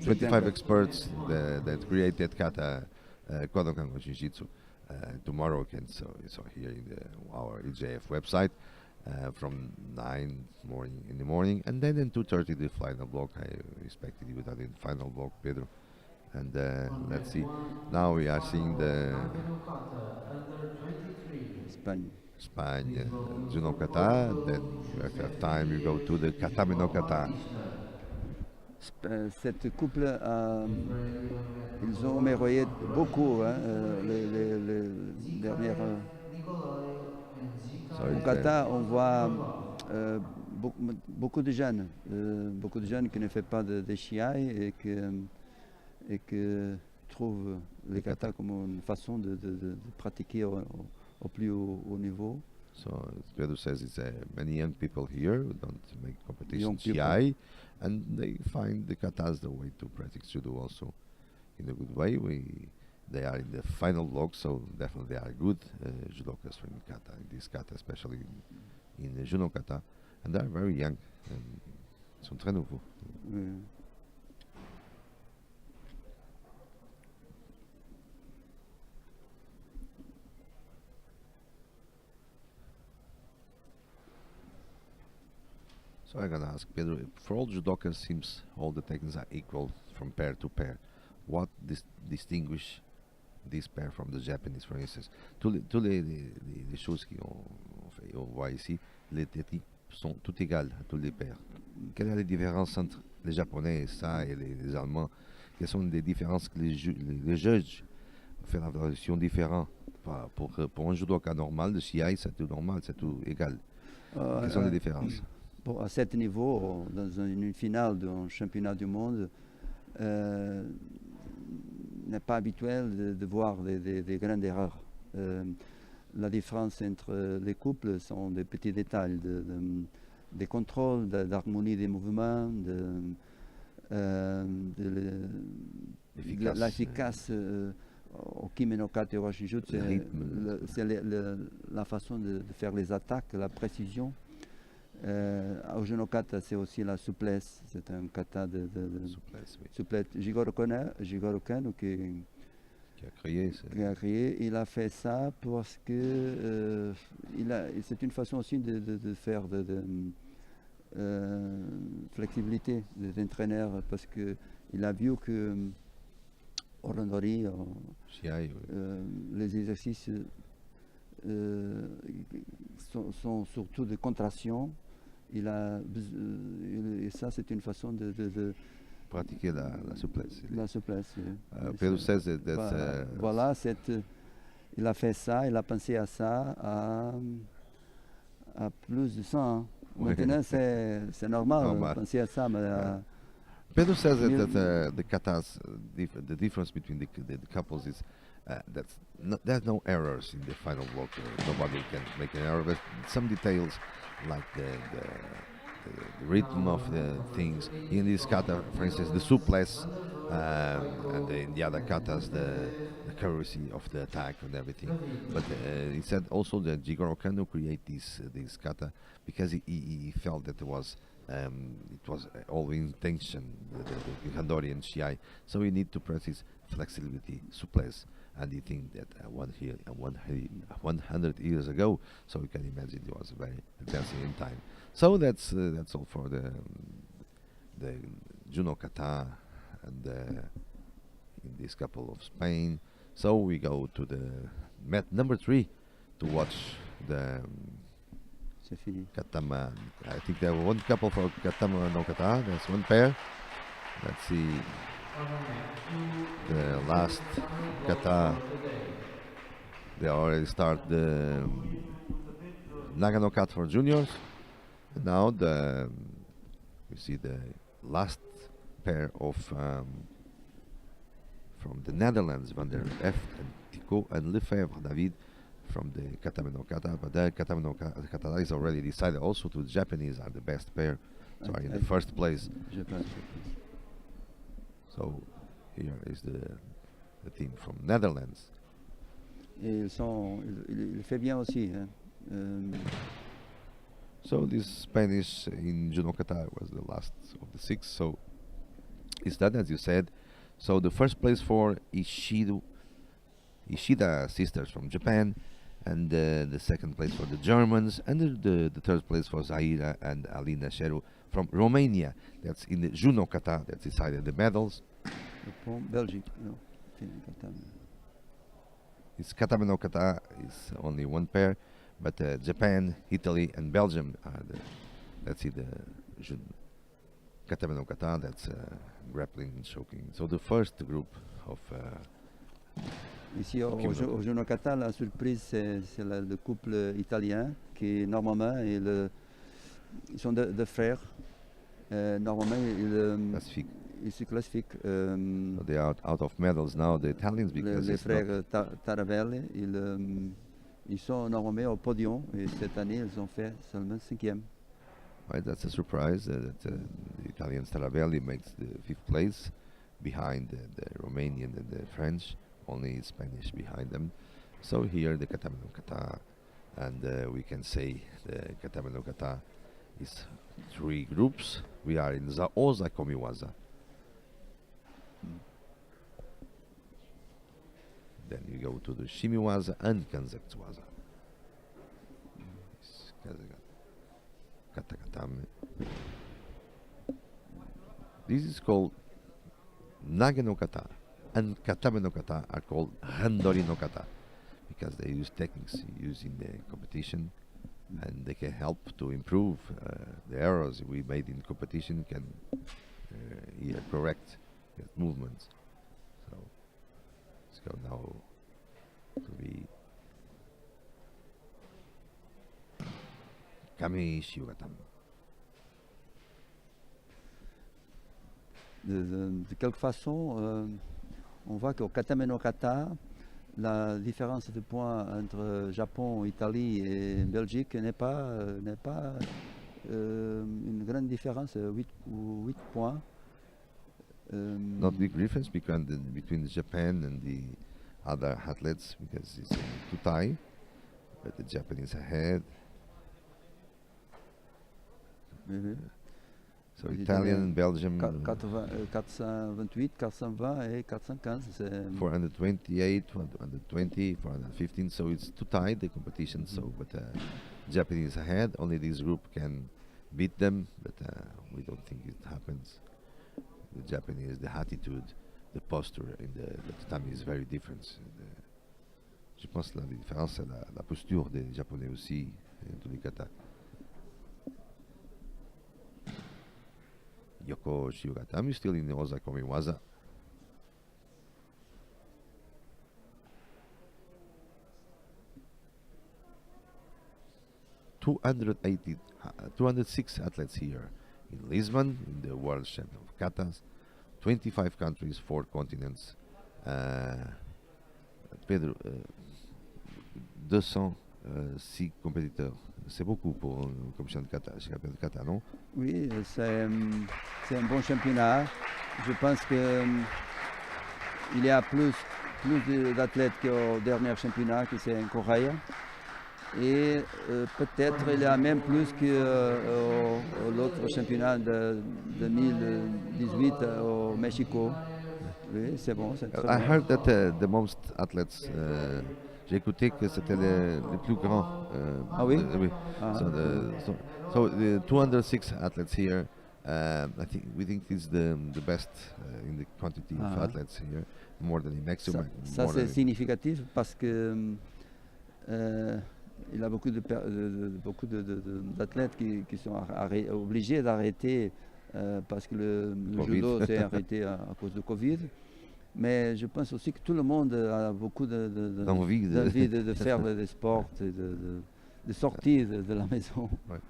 25 experts that created kata Kodokan Go Shinjitsu tomorrow can so here in our EJF website. From 9 in the morning, and then in 2:30 the final block. I expected you without the final block, Pedro. And let's see. Now we are seeing the Spain, Juno Kata. Then if you have time, you go to the Katame no Kata. Cette couple, ils ont émerveillé beaucoup les dernières. Au kata, on voit beaucoup de jeunes qui ne font pas de shiai et que trouvent les kata comme une façon de pratiquer au plus haut niveau. So Pedro says it's many young people here who don't make competition Young people. shiai, and they find the kata as the way to practice judo also in a good way. They are in the final block, so definitely they are good judokas from kata, in this kata, especially in the judo kata, and they are very young. Ils sont très nouveaux. Oui. So I'm gonna ask Pedro, for all judokas, seems all the techniques are equal from pair to pair. What distinguish this pair from the Japanese, for instance? Les choses on voit ici, les techniques sont toutes égales à tous les pairs. Quelle est la différence entre les Japonais et ça et les Allemands? Quelles sont les différences que les juges font la version différente? Pour un judoka normal, de CI, c'est tout normal, c'est tout égal. Quelles sont les différences? Bon, à cet niveau, dans une finale d'un championnat du monde, n'est pas habituel de voir des grandes erreurs. La différence entre les couples sont des petits détails, des contrôles, d'harmonie des mouvements, l'efficace au kimono kata et au shinjutsu, c'est la façon de faire les attaques, la précision. Au judo kata, c'est aussi la souplesse. C'est un kata de Souplesse, oui. souplesse. Jigoro Kano qui a créé, il a fait ça parce que c'est une façon aussi de faire de flexibilité des entraîneurs, parce que il a vu que au randori, les exercices sont surtout de contraction. Et ça, c'est une façon de pratiquer la souplesse. La souplesse. Pedro says that voilà, il a fait ça, il a pensé à ça à plus de 100 ans. Maintenant, c'est normal de penser à ça, mais Pedro says that the katas, the difference between the couples is there's no errors in the final block. Nobody can make an error, but some details like the rhythm of the things. In this kata, for instance, the suplex, and in the other katas, the accuracy of the attack and everything. But he said also that Jigoro Kano create this kata because he felt that it was all intention, the Handori and Shiai. So we need to practice flexibility, suplex. And he think that 100 years ago, so you can imagine it was very advancing in time. So that's all for the Juno Kata and in this couple of Spain. So we go to the mat number 3 to watch the Katama. I think there was one couple for Katama no Kata. That's one pair. Let's see the last kata. They already start the Nagano kata for juniors. And now we see the last pair of from the Netherlands, Van der F and Tico and Lefebvre David from the Katame no Kata. But the Katame no Kata is already decided. Also, to the Japanese are the best pair. So are in the first place. So here is the team from Netherlands. Et il fait bien aussi. Hein. So this Spanish in Judo Kata was the last of the 6. So it's that, as you said. So the first place for Ishida sisters from Japan, and the second place for the Germans, and the third place for Zaira and Alina Sheru from Romania. That's in the Juno Kata. That's decided the medals. Belgium. No. It's Katame no Kata is only one pair, but Japan, Italy, and Belgium are let's see the Katame no Kata. That's grappling and choking. So the first group of. Ici au Juno Kata, la surprise c'est le couple italien qui normalement ils sont deux frères. Normalement ils se classifiquent. So they are out of medals now, the Italians, because les frères Taravelli, ils sont normalement au podium, et cette année ils ont fait seulement 5e. Right, that's a surprise that the Italian Taravelli makes the 5th place behind the Romanian and the French. only Spanish behind them. So here the Kata no Kata, and we can say the Kata no Kata is 3 groups. We are in the Oza Komiwaza. Then you go to the Shimiwaza and Kanzetsuwaza. Katakatame. This is called Nage no Kata, and Katame no Kata are called Handori no Kata because they use techniques used in the competition, and they can help to improve the errors we made in competition can here correct movements. So let's go now to the Kame Shiugatam. De quelque façon, on voit qu'au Katame no Kata, la différence de points entre Japon, Italie et Belgique n'est pas une grande différence, 8 points. Not big difference between Japan and the other athletes because it's too tight, but the Japanese ahead. So Italian, Belgium, 428, 420 et 415. 428, 420, 415. So it's too tight the competition. So, but Japanese ahead. Only this group can beat them, but we don't think it happens. The Japanese, the attitude, the posture in the tatami is very different. Je pense que la différence c'est la posture des Japonais aussi en tous les kata. Yoko Shiugatami still in the Oza Komiwaza. (280, 206 athletes here in Lisbon in the World Championship of Katas. 25 countries, 4 continents. Pedro, 206 compétiteurs. C'est beaucoup pour un championnat de kata, non? Oui, c'est un bon championnat. Je pense que il y a plus d'athlètes qu'au dernier championnat, qui c'est en Corée. Et peut-être il y a même plus que l'autre championnat de 2018 au Mexico. Oui, c'est bon, c'est très I bon. heard that the most athletes, j'ai écouté que c'était les plus grands. Ah oui? Oui. Ah. So the 206 athletes here, we think it's the best in the quantity of Ah. athletes here, more than in Mexico. Ça c'est significatif parce que il y a beaucoup d'athlètes qui sont obligés d'arrêter parce que le judo s'est arrêté à cause de Covid. Mais je pense aussi que tout le monde a beaucoup d'envie de faire des sports, de sortir de la maison. Right.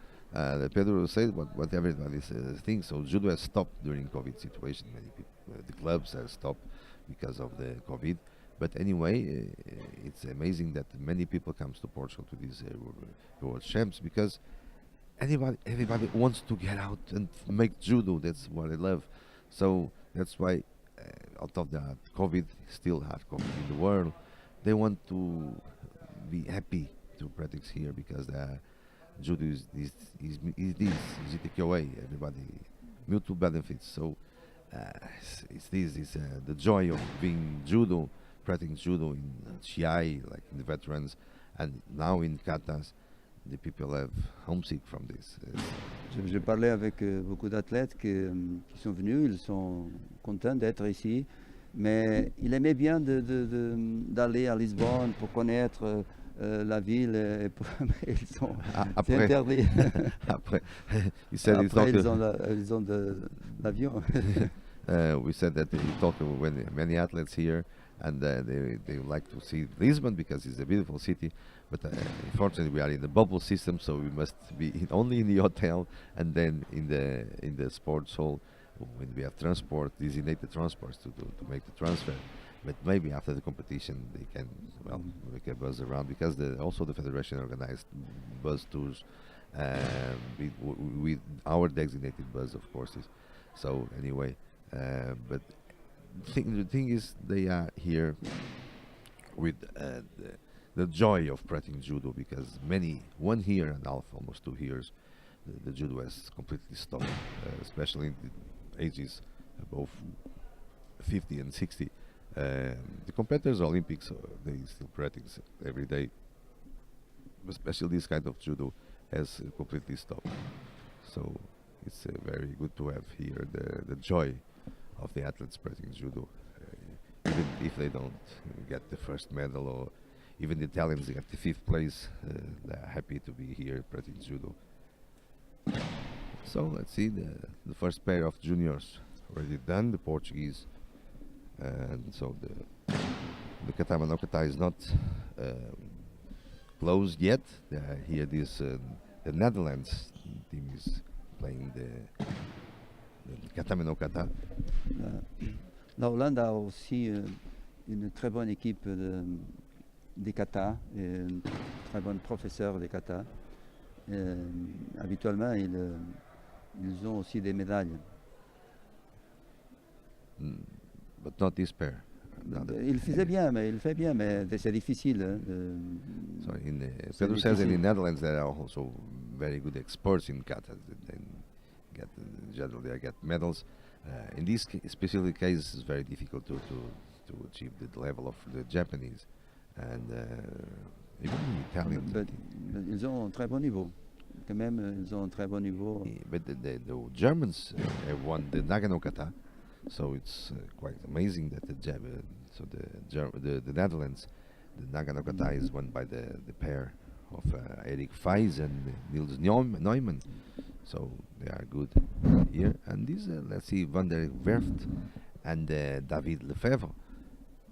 Pedro said what everybody thinks. So judo has stopped during COVID situation. Many people, the clubs have stopped because of the COVID. But anyway, it's amazing that many people comes to Portugal to these world champs because everybody wants to get out and make judo. That's what I love. So that's why, out of the COVID, still have COVID in the world, they want to be happy to practice here because judo is easy to take away. Everybody mutual benefits. So it's the joy of being judo. Practicing judo in Chiai, like in the veterans, and now in Katas, the people have homesick from this. J'ai parlé avec beaucoup d'athlètes qui sont venus, ils sont contents d'être ici, mais ils aimaient bien d'aller à Lisbonne pour connaître la ville, mais ils sont interdits. Après, ils ont l'avion. We said that he talked with many athletes here, and they like to see Lisbon because it's a beautiful city. But unfortunately, we are in the bubble system, so we must be only in the hotel and then in the sports hall when we have transport, designated transports to make the transfer. But maybe after the competition, they can make a buzz around because also the federation organized bus tours with our designated bus, of course. So anyway. But the thing is, they are here with the joy of practicing judo, because 1 year and a half, almost 2 years, the judo has completely stopped, especially in the ages above 50 and 60. The competitors Olympics, they still practice every day, especially this kind of judo has completely stopped. So it's very good to have here the joy of the athletes practicing judo, even if they don't get the first medal, or even the Italians get the 5th place, they're happy to be here practicing judo. So let's see the first pair of juniors already done, the Portuguese, and so the Kata no Kata is not closed yet. Here the Netherlands team is playing the Kata no Kata. La Hollande a aussi une très bonne équipe des kata, et un très bon professeur des kata. Habituellement, ils ont aussi des médailles. But not this pair. Il fait bien, mais c'est difficile. So Pedro says that in the Netherlands there are also very good experts in kata. They get generally they get medals. In this specific case, it's very difficult to achieve the level of the Japanese and even the Italians. But ils ont un très bon niveau. Quand même, ils ont un très bon niveau. But the Germans have won the Nagano Kata, so it's quite amazing that the Netherlands, the Nagano Kata is won by the pair of Erik Feijs and Niels Neumann. So they are good here. And this, let's see, Van der Werft and David Lefebvre.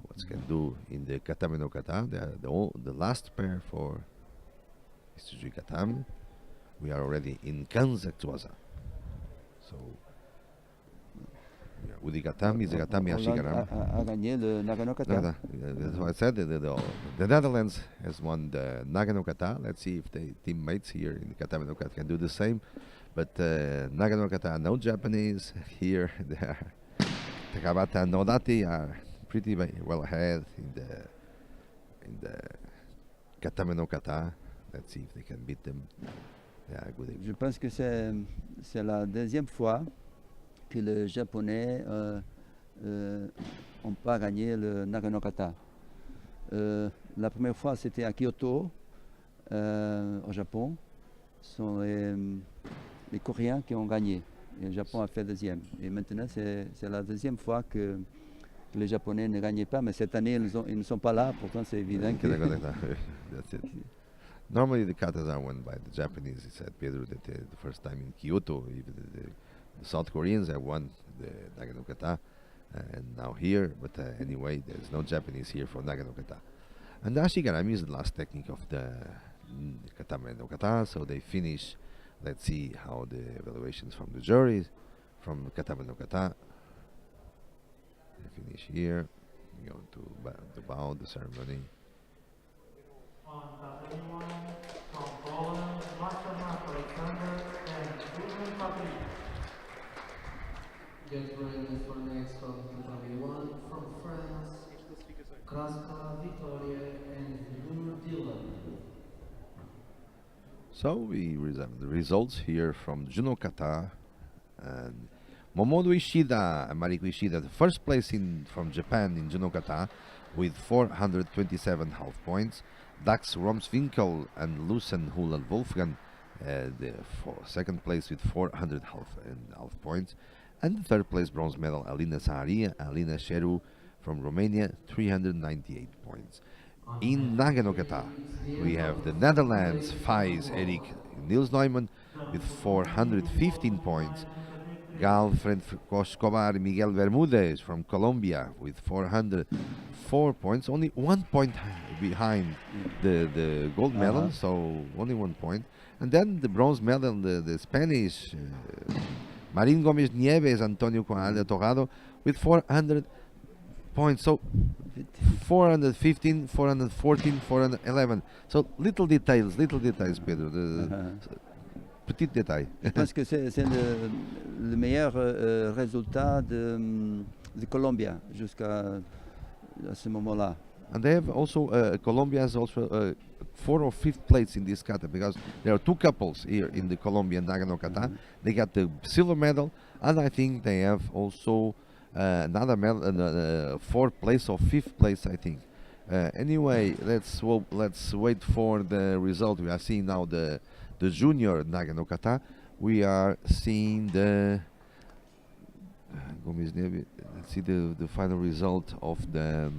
What can do in the Katame no Kata? They are the last pair for History Katame. We are already in Kanzaktuaza. So, Udi Katami, the Katami Ashigarama. A gagné le Nagano Kata. That's what I said. The Netherlands has won the Nagano Kata. Let's see if the teammates here in the Katame no Kata can do the same. But Nagano Kata, no Japanese here. The Takabata and Nodati are pretty well ahead in the Katame no Kata. Let's see if they can beat them. Yeah, good. Je pense que c'est la deuxième fois que les Japonais n'ont pas gagné le Nagano Kata. La première fois, c'était à Kyoto, au Japon. Ce sont les Coréens qui ont gagné. Et le Japon a fait deuxième. Et maintenant, c'est la deuxième fois que les Japonais ne gagnaient pas. Mais cette année, ils ne sont pas là. Pourtant, c'est évident que... That's it. Normally, the katas are won by the Japanese. He said, Pedro, that the first time in Kyoto, even the South Koreans have won the Nagano Kata, and now here. But anyway, there's no Japanese here for Nagano Kata. And the Ashigarami is the last technique of the Katame no Kata. So they finish. Let's see how the evaluations from the jury from Katame no Kata. They finish here. We go to bow the ceremony. On Kata 1 from Poland, Marta Alexander and Ruben Patrick. Get ready for next from Kata 1 from France, Kraska Victoria and Nur Dylan. So we resume the results here from Juno Kata, and Momodo Ishida and Mariko Ishida, the first place from Japan in Juno Kata with 427 half points. Dax Romswinkel and Lucen Hulal Wolfgang, for second place with 400 half points. And the third place bronze medal, Alina Saharia, Alina Sheru from Romania, 398 points. In Nagano Kata, we have the Netherlands, Feijs, Erik, Niels Neumann with 415 points. Gal Francisco Escobar, Miguel Bermudez from Colombia with 404 points, only 1 point behind the gold medal, so only 1 point. And then the bronze medal, the Spanish, Marin Gomez Nieves, Antonio Coalha Torrado with 400 points. So 415, 414, 411. So little details, Pedro. Petit détail. Je pense que c'est le meilleur résultat de Colombia jusqu'à ce moment-là. And they have also Colombia has also 4th or 5th place in this kata, because there are two couples here in the Colombian Nagano kata. They got the silver medal, and I think they have also another medal, 4th place or 5th place, I think. Anyway, let's wait for the result. We are seeing now the junior Nagano kata. We are seeing the let's see the final result of the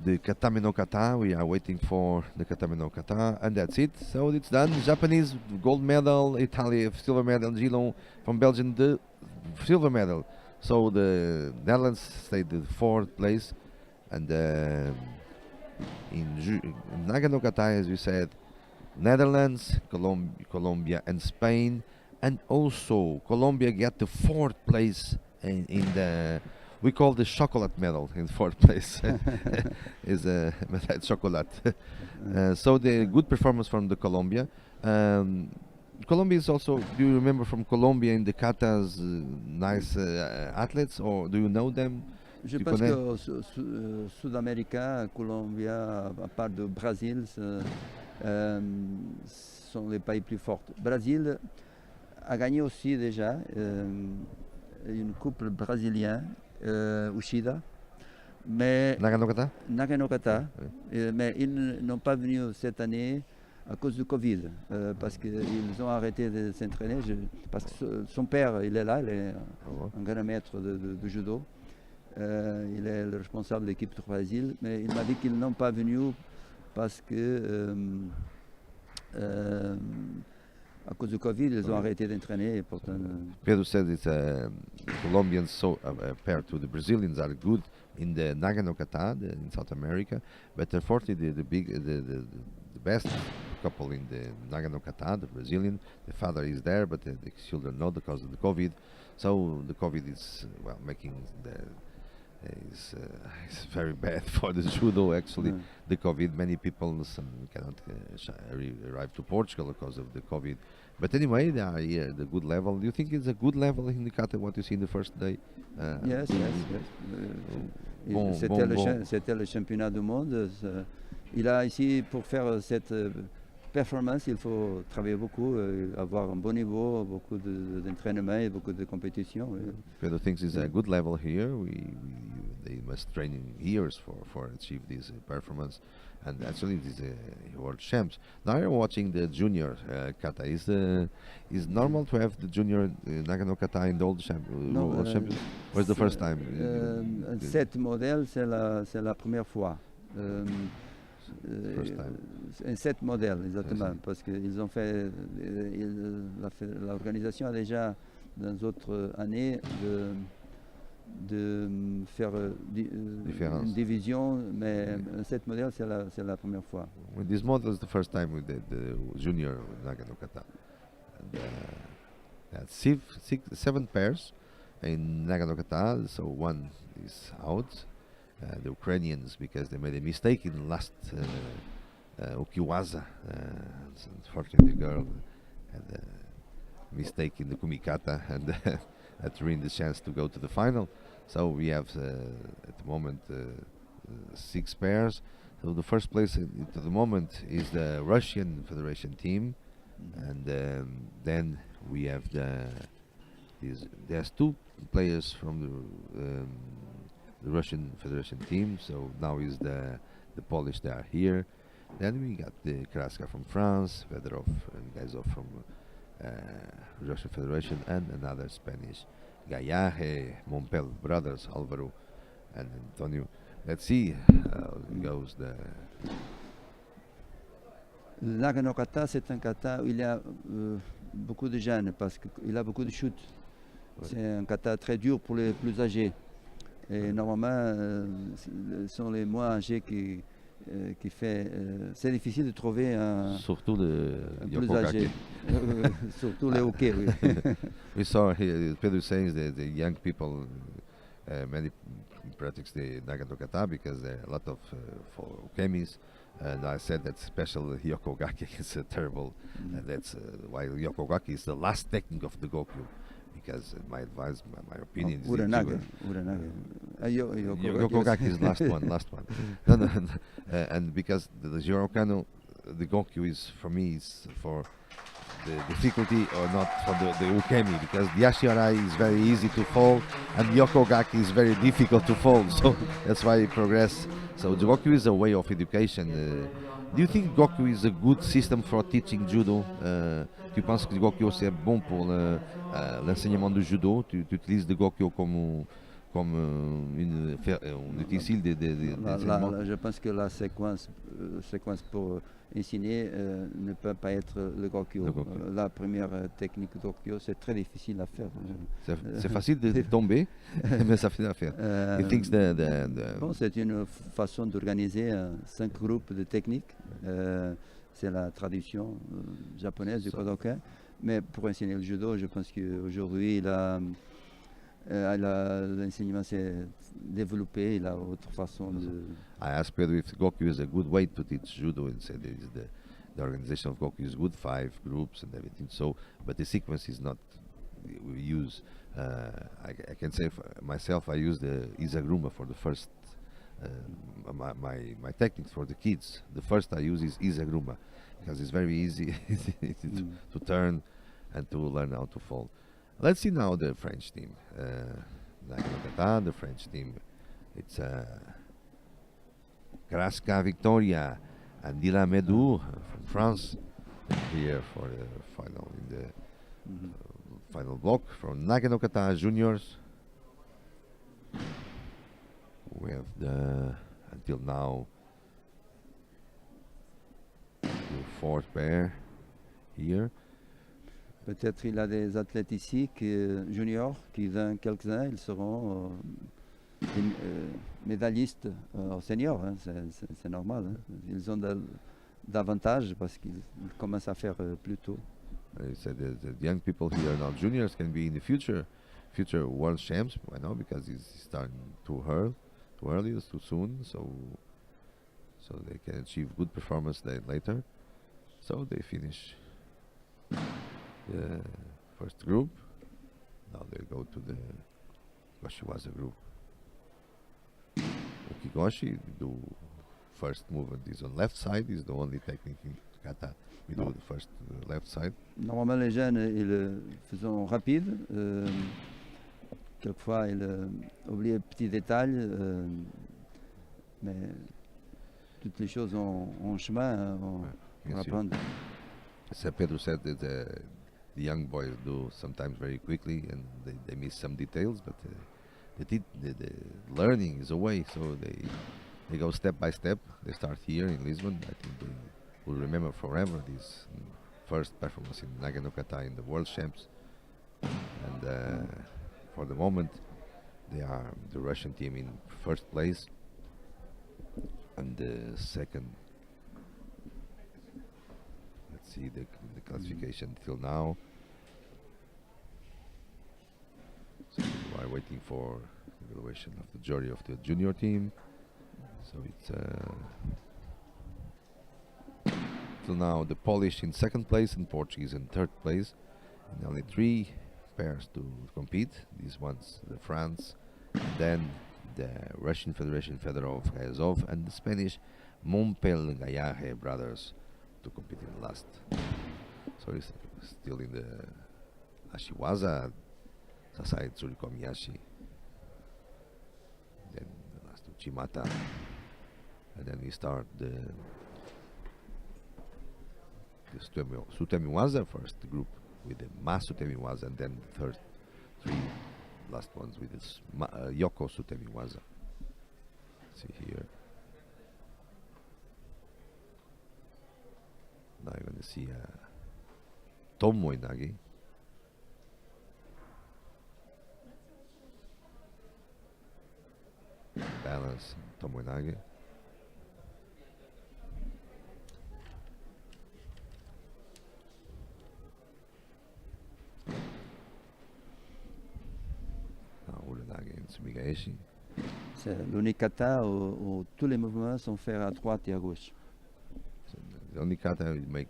Katame no kata. We are waiting for the Katame no kata, and that's it. So it's done. Japanese gold medal, Italy silver medal, Gilon from Belgium the silver medal. So the Netherlands stayed the 4th place, and in Nagano kata, as we said, Netherlands, Colombia, and Spain, and also Colombia got the 4th place in the, we call the chocolate medal in 4th place. Is a medal chocolate. So the good performance from the Colombia. Colombia is also, do you remember from Colombia in the katas nice athletes, or do you know them? Je Tu pense connais? qu'au Sud-Américain, Colombia, à part de Brésil, sont les pays plus forts. Brésil a gagné aussi déjà une coupe brésilienne, Ushida, mais Nagano kata? Nagano Kata, mais ils n'ont pas venu cette année à cause du Covid, parce qu'ils ont arrêté de s'entraîner. Parce que son père, il est là, il est un grand maître de judo. Il est le responsable de l'équipe du Brésil, mais il m'a dit qu'ils n'ont pas venu parce que à cause du Covid, ils ont arrêté d'entraîner. Et pourtant, Pedro said it's Colombians so paired to the Brazilians are good in the Nagano kata in South America, but unfortunately the best couple in the Nagano kata, the Brazilian, the father is there, but the children not because of the COVID. So the COVID is making is very bad for the judo. Actually, the COVID, many people cannot arrive to Portugal because of the COVID. But anyway, they are here, the good level. Do you think it's a good level in the kata? What you see in the first day? yes. Bon, C'était le championnat du monde. Il a ici, pour faire cette performance, il faut travailler beaucoup, avoir un bon niveau, beaucoup d'entraînement et beaucoup de compétition. Pedro thinks it's a good level here. They must train in years for achieve this performance, and actually this world champs. Now you're watching the junior kata. Is normal to have the junior Nagano kata in the world champions? Or is the first time? Cette modèle, c'est la première fois. First time. Un 7 modèles, exactement, parce qu'ils ont fait, l'organisation a déjà dans d'autres années de faire une division, mais un 7 modèles, c'est la première fois. With this model is the first time with the junior Nagano kata. And, 7 pairs in Nagano kata, so one is out. The Ukrainians, because they made a mistake in the last Ukiwaza. Unfortunately, the girl had a mistake in the kumikata and that ruined the chance to go to the final. So we have at the moment 6 pairs. So the first place at the moment is the Russian Federation team, and then we have there's 2 players from the Russian Federation team. So now is the Polish that are here. Then we got the Kraska from France, Fedorov and Gaizov from Russian Federation, and another Spanish, Gayaje, Mompel brothers, Alvaro and Antonio. Let's see how it goes. Le Nagano Kata, c'est un kata où il y a beaucoup de jeunes, parce qu'il a beaucoup de chutes. C'est un kata très dur pour les plus âgés. Et normalement, ce sont les moins âgés qui fait. C'est difficile de trouver un plus âgé. Surtout les hockey, oui. We saw here, Pedro saying that the young people, many practice the Nagano kata because there are a lot of for ukemis. And I said that special Yokogaki is terrible. That's why Yokogaki is the last technique of the Goku. because my advice, my opinion is Uranaga. Uranaga. Yokogaki is last one, last one. No, no, no. And because the Jirokano, the Gokyu is for me is for the difficulty or not for the ukemi, because the Ashiarai is very easy to fall and Yokogaki is very difficult to fall, so that's why it progress. So the Gokyu is a way of education. Do you think Gokyu is a good system for teaching judo? Tu penses que le Gokyu c'est bon pour l'enseignement du judo? Tu utilises le Gokyu comme un utensile d'enseignement? Je pense que la séquence pour enseigner ne peut pas être le Gokyu. La première technique Gokyu, c'est très difficile à faire. C'est facile de tomber, mais ça fait à faire. Bon, c'est une façon d'organiser 5 groupes de techniques. C'est la traduction japonaise du Kodokan. Mais pour enseigner le judo, je pense qu'aujourd'hui, l'enseignement s'est développé, il a autre façon de... I asked Pedro if Gokyu is a good way to teach judo, and said the organization of Gokyu is good, 5 groups and everything. So, but the sequence is not. We use. I can say myself. I use the Izaguruma for the first. My techniques for the kids. The first I use is Izaguruma because it's very easy to turn and to learn how to fall. Let's see now the French team. Kata, the French team. It's Kraska Victoria and Dila Medou from France here for the final in the final block from Nagano Kata Juniors. We have until now the 4th pair here. Peut-être il a des athlètes ici juniors qui quelques-uns ils seront médaillistes au senior, hein, c'est normal. Hein. Ils ont d'avantages parce qu'ils commencent à faire plus tôt. He said the young people here now juniors can be in the future world champs. Why not? Because he's starting too early, too soon. So they can achieve good performance later. So they finish the first group. Now they go to the Goshiwaza group. Okigoshi, the first movement is on left side, is the only technique in Kata. We do the first left side. Normalement, les jeunes, ils faisons rapide. Quelquefois, ils oublient un petit détail. Mais toutes les choses ont chemin pour apprendre. So Pedro said that the young boys do sometimes very quickly and they miss some details, but the learning is a way, so they go step by step. They start here in Lisbon. I think they will remember forever this first performance in Nagano Kata in the World Champs. And for the moment, they are the Russian team in first place and the second. Let's see the classification till now. So we are waiting for evaluation of the jury of the junior team. So it's till now the Polish in second place and Portuguese in third place, and only 3 pairs to compete. These ones, the France, and then the Russian Federation Fedorov Kayazov, and the Spanish Montpellier brothers to compete in last. So it's still in the Ashiwaza, Sasai Tsurikomiyashi, then the last two Chimata, and then we start the Sutemiwaza first group with the Masutemiwaza, and then the third 3 last ones with this Yoko Sutemiwaza. See here. Now you're going to see Tomo Inagi. Balance Tomo Inagi. Now Uranagi and Sumigaeshi. C'est l'unique kata où tous les mouvements sont faits à droite et à gauche. So the only kata we make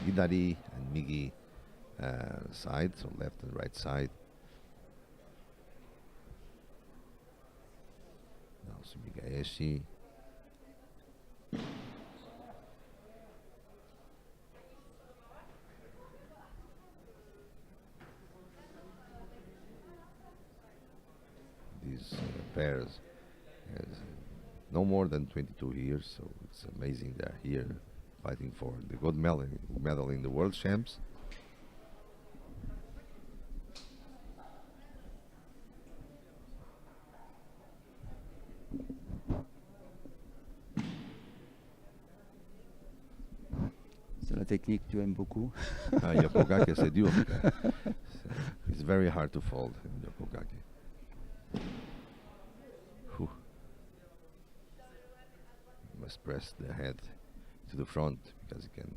Hidari and Migi side, so left and right side. Migaeshi. These pairs has no more than 22 years, so it's amazing they're here fighting for the gold medal in the World Champs. C'est la technique que tu aimes beaucoup. Yokogake, c'est dur. It's very hard to fold in Yokogake. Whew. You must press the head to the front because you can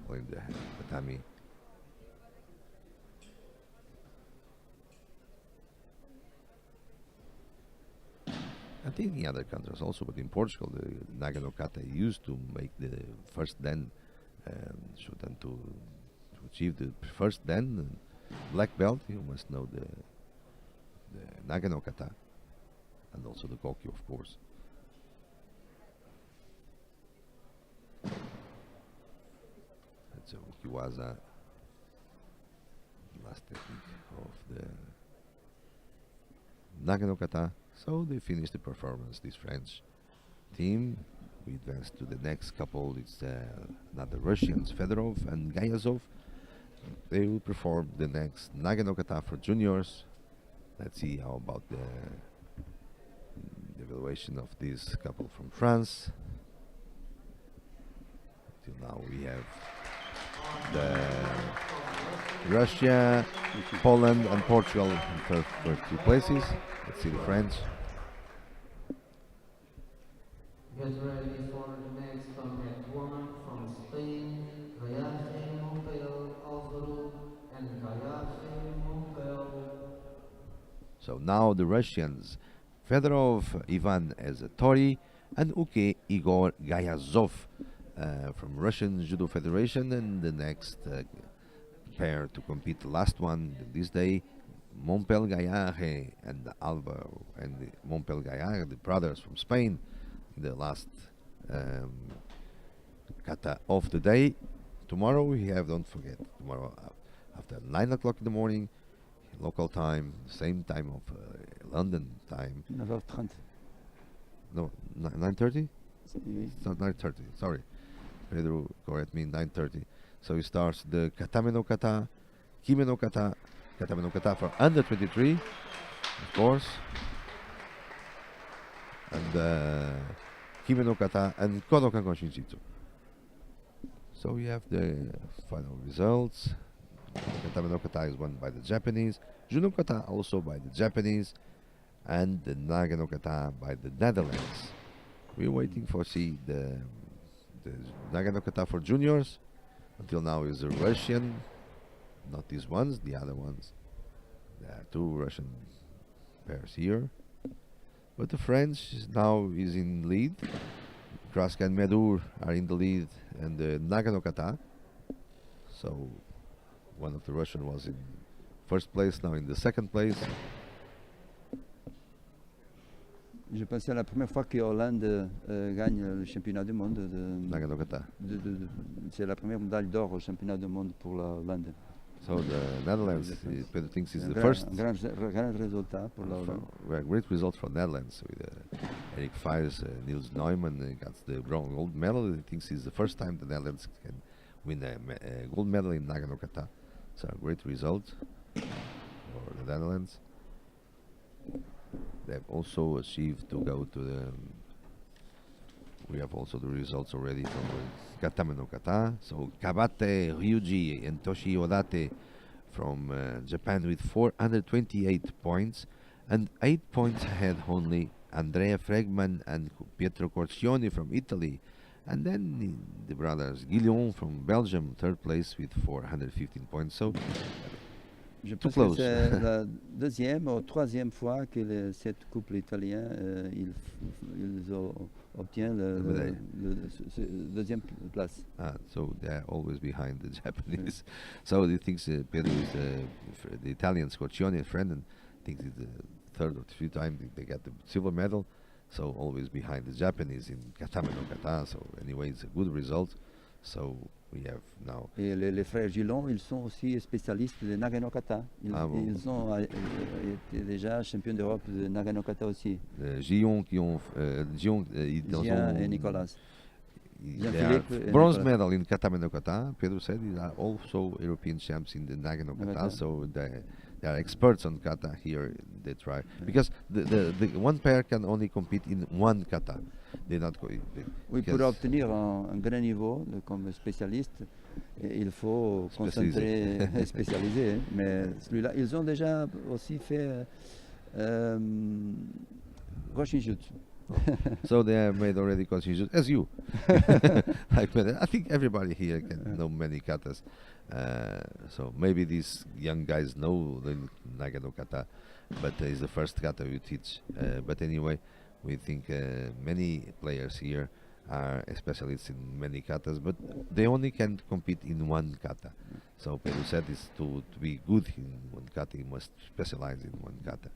hold the tatami. I think in other countries also, but in Portugal, the Nagano Kata used to make the first dan, to achieve the first dan black belt. You must know the Nagano Kata and also the Koki, of course. That's a Ukiwaza, last technique of the Nagano Kata. So they finished the performance, this French team. We advance to the next couple. It's another Russians, Fedorov and Gayazov. They will perform the next Nagano Kata for juniors. Let's see how about the evaluation of this couple from France. Till now we have the Russia, Poland and Portugal in first two places. Let's see the French. Get ready for the next combat woman from Spain, Gayafe Mompel Alvaro and Gayafe Mompel. So now the Russians, Fedorov Ivan as a Tori and Uke Igor Gayazov from Russian Judo Federation, and the next pair to compete, the last one this day, Mompel Gayaje and Alvaro and Mompel Gayaje, the brothers from Spain, the last kata of the day. Tomorrow we have, don't forget, tomorrow after 9 o'clock in the morning, local time, same time of London time. 9h30. No, 9:30? Oui. It's not 9:30, sorry. Pedro correct me, 9:30. So it starts the Katame no Kata, Kime no Kata, Katame no Kata for under 23, of course. And Kime no Kata and Kodokan Konshinjitsu. So we have the final results. Katame no Kata is won by the Japanese, Judo Kata also by the Japanese, and the Nagano Kata by the Netherlands. We're waiting for see the Nagano Kata for juniors. Until now is a Russian, not these ones, the other ones. There are two Russian pairs here. But the French now is in lead. Kraska and Medur are in the lead, and the Nagano Kata. So one of the Russian was in first place, now in the second place. Je pense que c'est la première fois que Hollande gagne le championnat du monde de Nagano Kata. C'est la première médaille d'or au championnat du monde pour la Hollande. So the Netherlands, Pedro thinks is Un the first. grand résultat pour la Hollande. Great result for Netherlands with Eric Fires, Niels Neumann got the gold medal. He thinks it's the first time the Netherlands can win a gold medal in Nagano Kata. So a great result for the Netherlands. They've also achieved to go to the. We have also the results already from Katame no Kata. So Kabate Ryuji and Toshi Odate from Japan with 428 points, and 8 points ahead only Andrea Fregman and Pietro Corcioni from Italy, and then the brothers Guillon from Belgium, third place with 415 points. So Je too pense close. que c'est la deuxième ou troisième fois que cet couple italien ils obtiennent ce deuxième place. So they're always behind the Japanese. So he thinks Pedro is the Italian Scorcioni friend, and thinks it's the third or fifth time they got the silver medal. so always behind the Japanese in kata no kata. So anyway, it's a good result. So we have now. Et les frères Gillon, ils sont aussi spécialistes de Nagano Kata. Ah bon. Ils ont été déjà champions d'Europe de Nagano Kata aussi. Gion qui ont Gion, ils Jean ont et Nicolas. they Jean-Philippe are and bronze Nicolas. medal in kata no kata. Pedro said they are also European champs in the Nagano kata. Kata. So they are experts on kata here. They try because the one pair can only compete in one kata. They not go. Oui, pour obtenir un grand niveau comme spécialiste, il faut Spécialisé. concentrer, spécialiser. Hein. Mais celui-là, ils ont déjà aussi fait Roshinjutsu. So they have made already confusion as you. I think everybody here can know many katas. So maybe these young guys know the Nagano kata, but it's the first kata we teach. But anyway, we think many players here are specialists in many katas, but they only can compete in one kata. So Pedro said is to be good in one kata, you must specialize in one kata.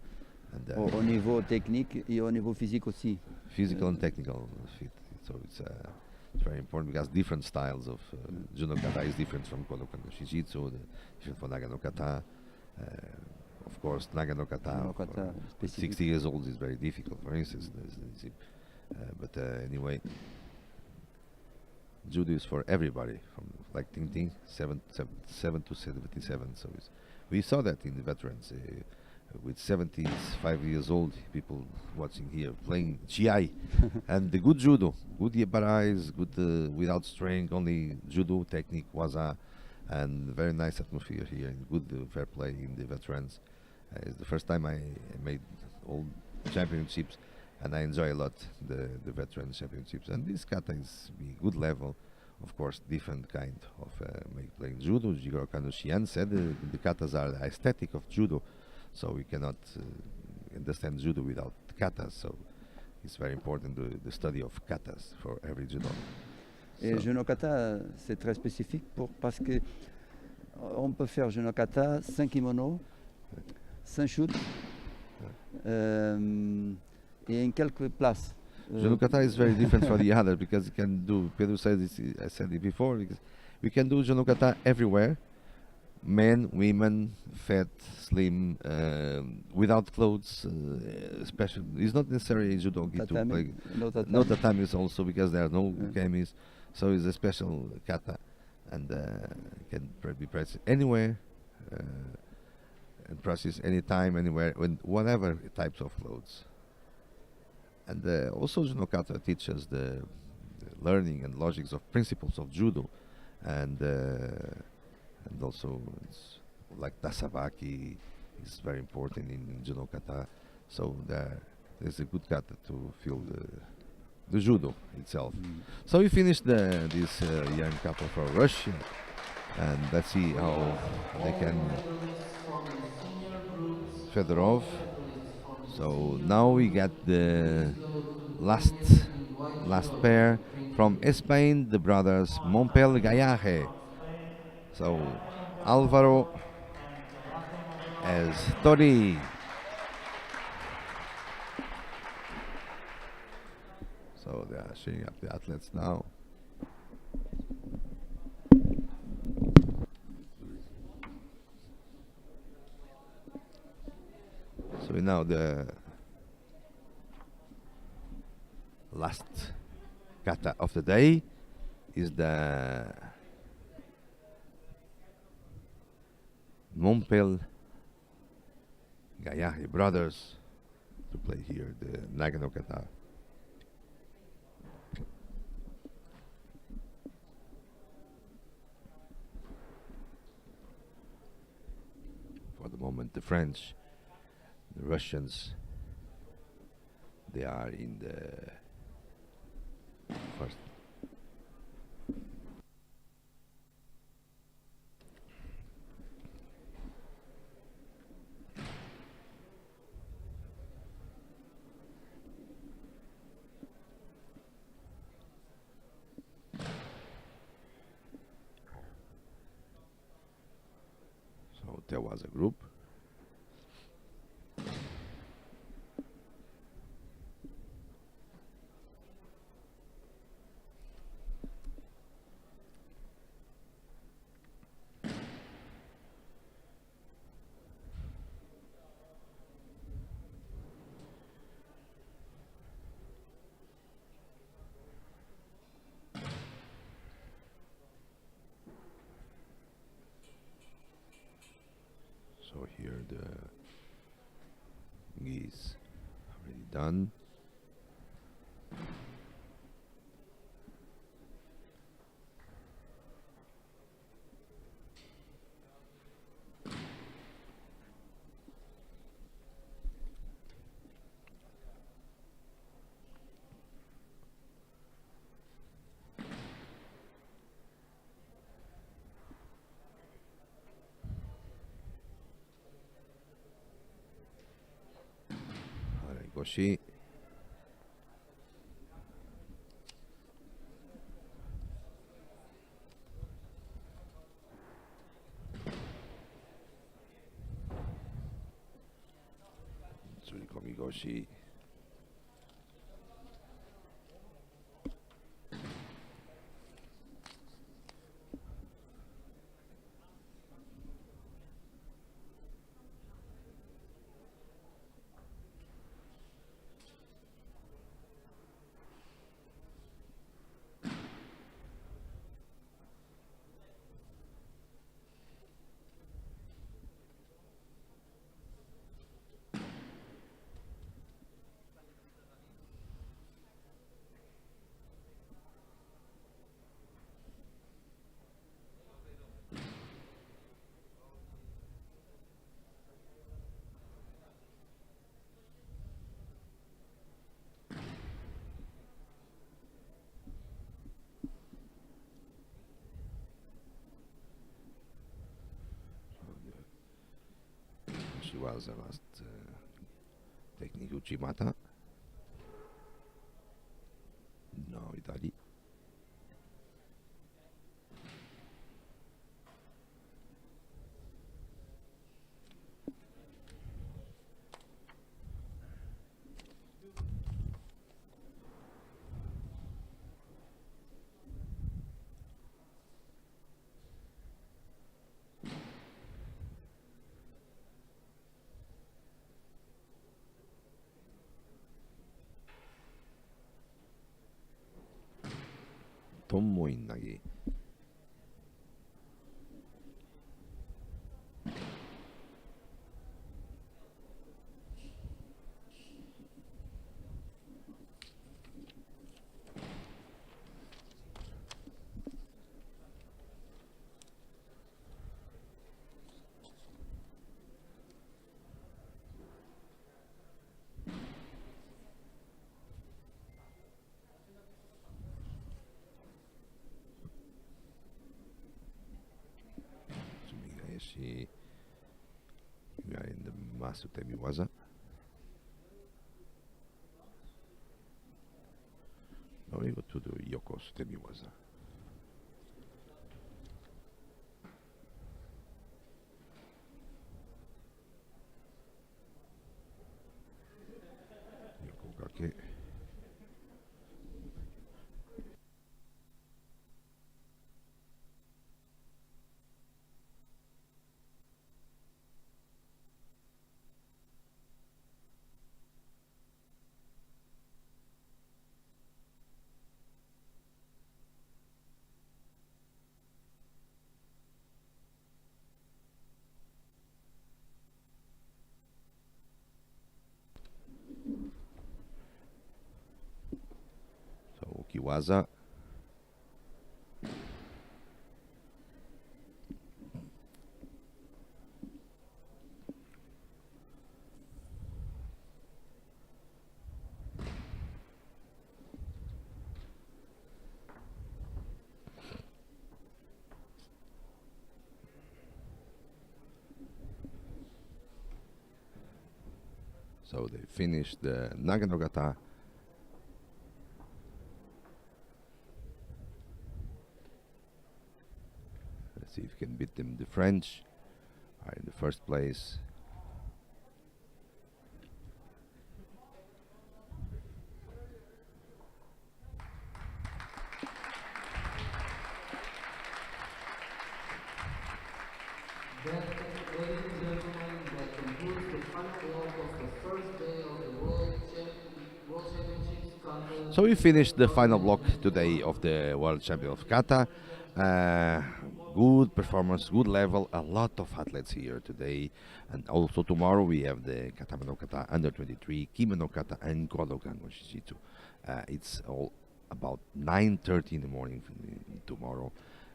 And, Au niveau technique et au niveau physique aussi. physical and technical fit. So it's very important because different styles of Judo Kata is different from Kodokan no Shijitsu, different from Nagano Kata. Of course, Nagano Kata, Nagano kata for specific. 60 years old is very difficult, for instance. But anyway, Judo is for everybody, from like Ting Ting, 7 to 77. So we saw that in the veterans. With 75 years old, people watching here playing GI, and the good judo, good yabarais, good without strength, only judo technique, waza, and very nice atmosphere here, and good fair play in the veterans. It's the first time I made all championships, and I enjoy a lot the veteran championships. And this kata is good level, of course, different kind of playing judo. Jigoro Kano Shian said the katas are the aesthetic of judo. So we cannot understand judo without katas. So it's very important the study of katas for every judo. Et Judo Kata, c'est très spécifique parce que on peut faire Judo Kata sans kimono, sans shoot, et en quelques places. Judo kata is very different from the other because you can do. Pedro said this. I said it before because we can do judo kata everywhere. Men, women, fat, slim, without clothes, special. It's not necessarily judo to play. No tatamis also because there are no kamis, so it's a special kata, and can be practiced anywhere, and practice anytime, anywhere, with whatever types of clothes. And also judo kata teaches the learning and logics of principles of judo, and also it's like tasabaki is very important in judo kata. So there's a good kata to feel the judo itself. So we finished this young couple from Russia, and let's see how they can Fedorov. So now we got the last pair from Spain, the brothers Montpel Gallaje. So Alvaro as Tori. So they are showing up the athletes now. So now the last kata of the day is the Montpel Gallaje brothers to play here the Nagano kata. For the moment, the French, the Russians, they are in the first. So there was a group. So here the gi is already done. Goshi. Tsurikomi Goshi. She was the last technique Uchimata. No, Italy. Tommo in nagi. We are in the Masutemi Waza. Now we go to the Yoko Sutemi Waza. Yoko Gake. So Ukiwaza. So they finished the Nagano Gata. Let's see if we can beat them. The French are in the first place. Ladies and gentlemen, that concludes the final walk of the first day of the World Championships So we finished the final block today of the World Champion of Kata. Good performance, good level, a lot of athletes here today. And also tomorrow we have the Katame no Kata under 23, Kime no Kata and Godokan no Shijitsu. It's all about 9:30 in the morning tomorrow.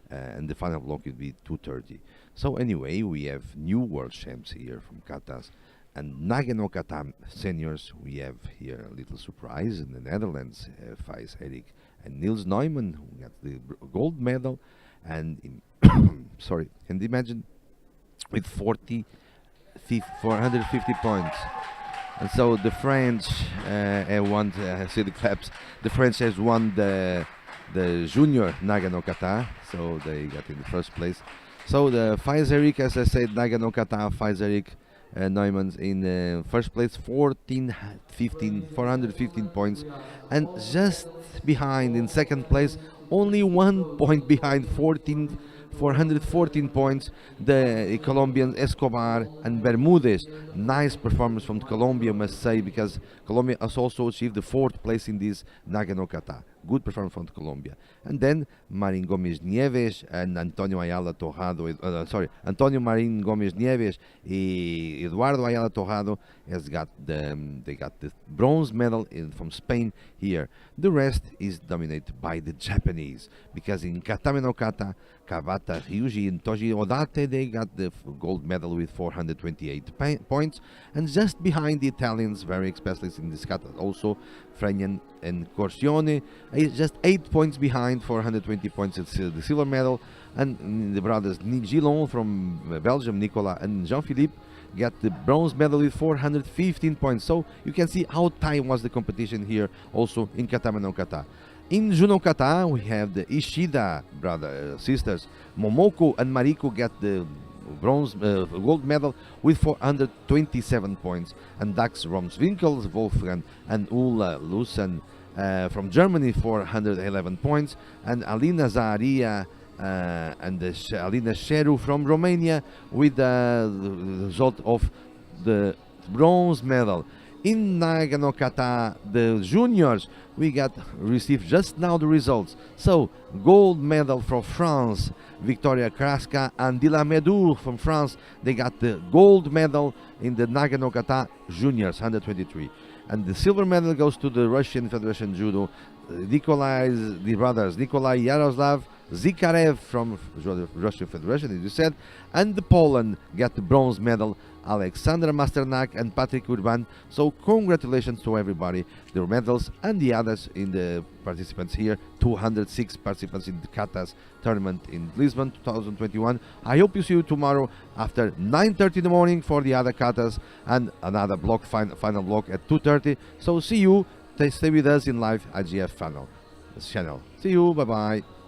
And the final block will be 2:30. So anyway, we have new world champs here from Katas. And Nage no Kata seniors, we have here a little surprise in the Netherlands. Fais Erik and Niels Neumann, who got the gold medal. And sorry, and imagine with 450 points. And so the French won. See the claps. The French has won the junior Nage no Kata, so they got in the first place. So the Fais Erik, as I said, Nage no Kata, Fais Erik Neumann in first place, 415 points, and just behind in second place, only 1 point behind, 414 points, the Colombian Escobar and Bermudez. Nice performance from Colombia, must say, because Colombia has also achieved the 4th place in this Nage no Kata. Good performance from Colombia. And then Marin Gomes Nieves and Antonio Ayala Tojado, Antonio Marin Gomes Nieves, Eduardo Ayala Tojado they got the bronze medal from Spain here. The rest is dominated by the Japanese, because in Katame no Kata, Kawata, Ryuji and Toji Odate, they got the gold medal with 428 points. And just behind the Italians, very specialists in this kata, also Frenian and Corsione, just 8 points behind, 420 points. It's the silver medal. And the brothers Gillon from Belgium, Nicolas and Jean-Philippe, got the bronze medal with 415 points. So you can see how tight was the competition here also in Katame no Kata. In Judo Kata, we have the Ishida sisters, Momoko and Mariko, get the gold medal with 427 points, and Dax Romswinkel, Wolfgang and Ulla Lusen from Germany, 411 points, and Alina Zaharia and Alina Sheru from Romania with the result of the bronze medal. In Nage no Kata, the juniors, we received just now the results. So, gold medal from France, Victoria Kraska and Dila Medou from France. They got the gold medal in the Nage no Kata juniors, 123. And the silver medal goes to the Russian Federation Judo, the brothers Nikolai Yaroslav Zikarev from Russian Federation, as you said, and the Poland got the bronze medal, Alexandra Masternak and Patrick Urban. So congratulations to everybody, the medals and the others in the participants here, 206 participants in the Katas tournament in Lisbon 2021. I hope you see you tomorrow after 9:30 in the morning for the other Katas, and another block, final block at 2:30. So see you, stay with us in live IGF channel. See you, bye bye.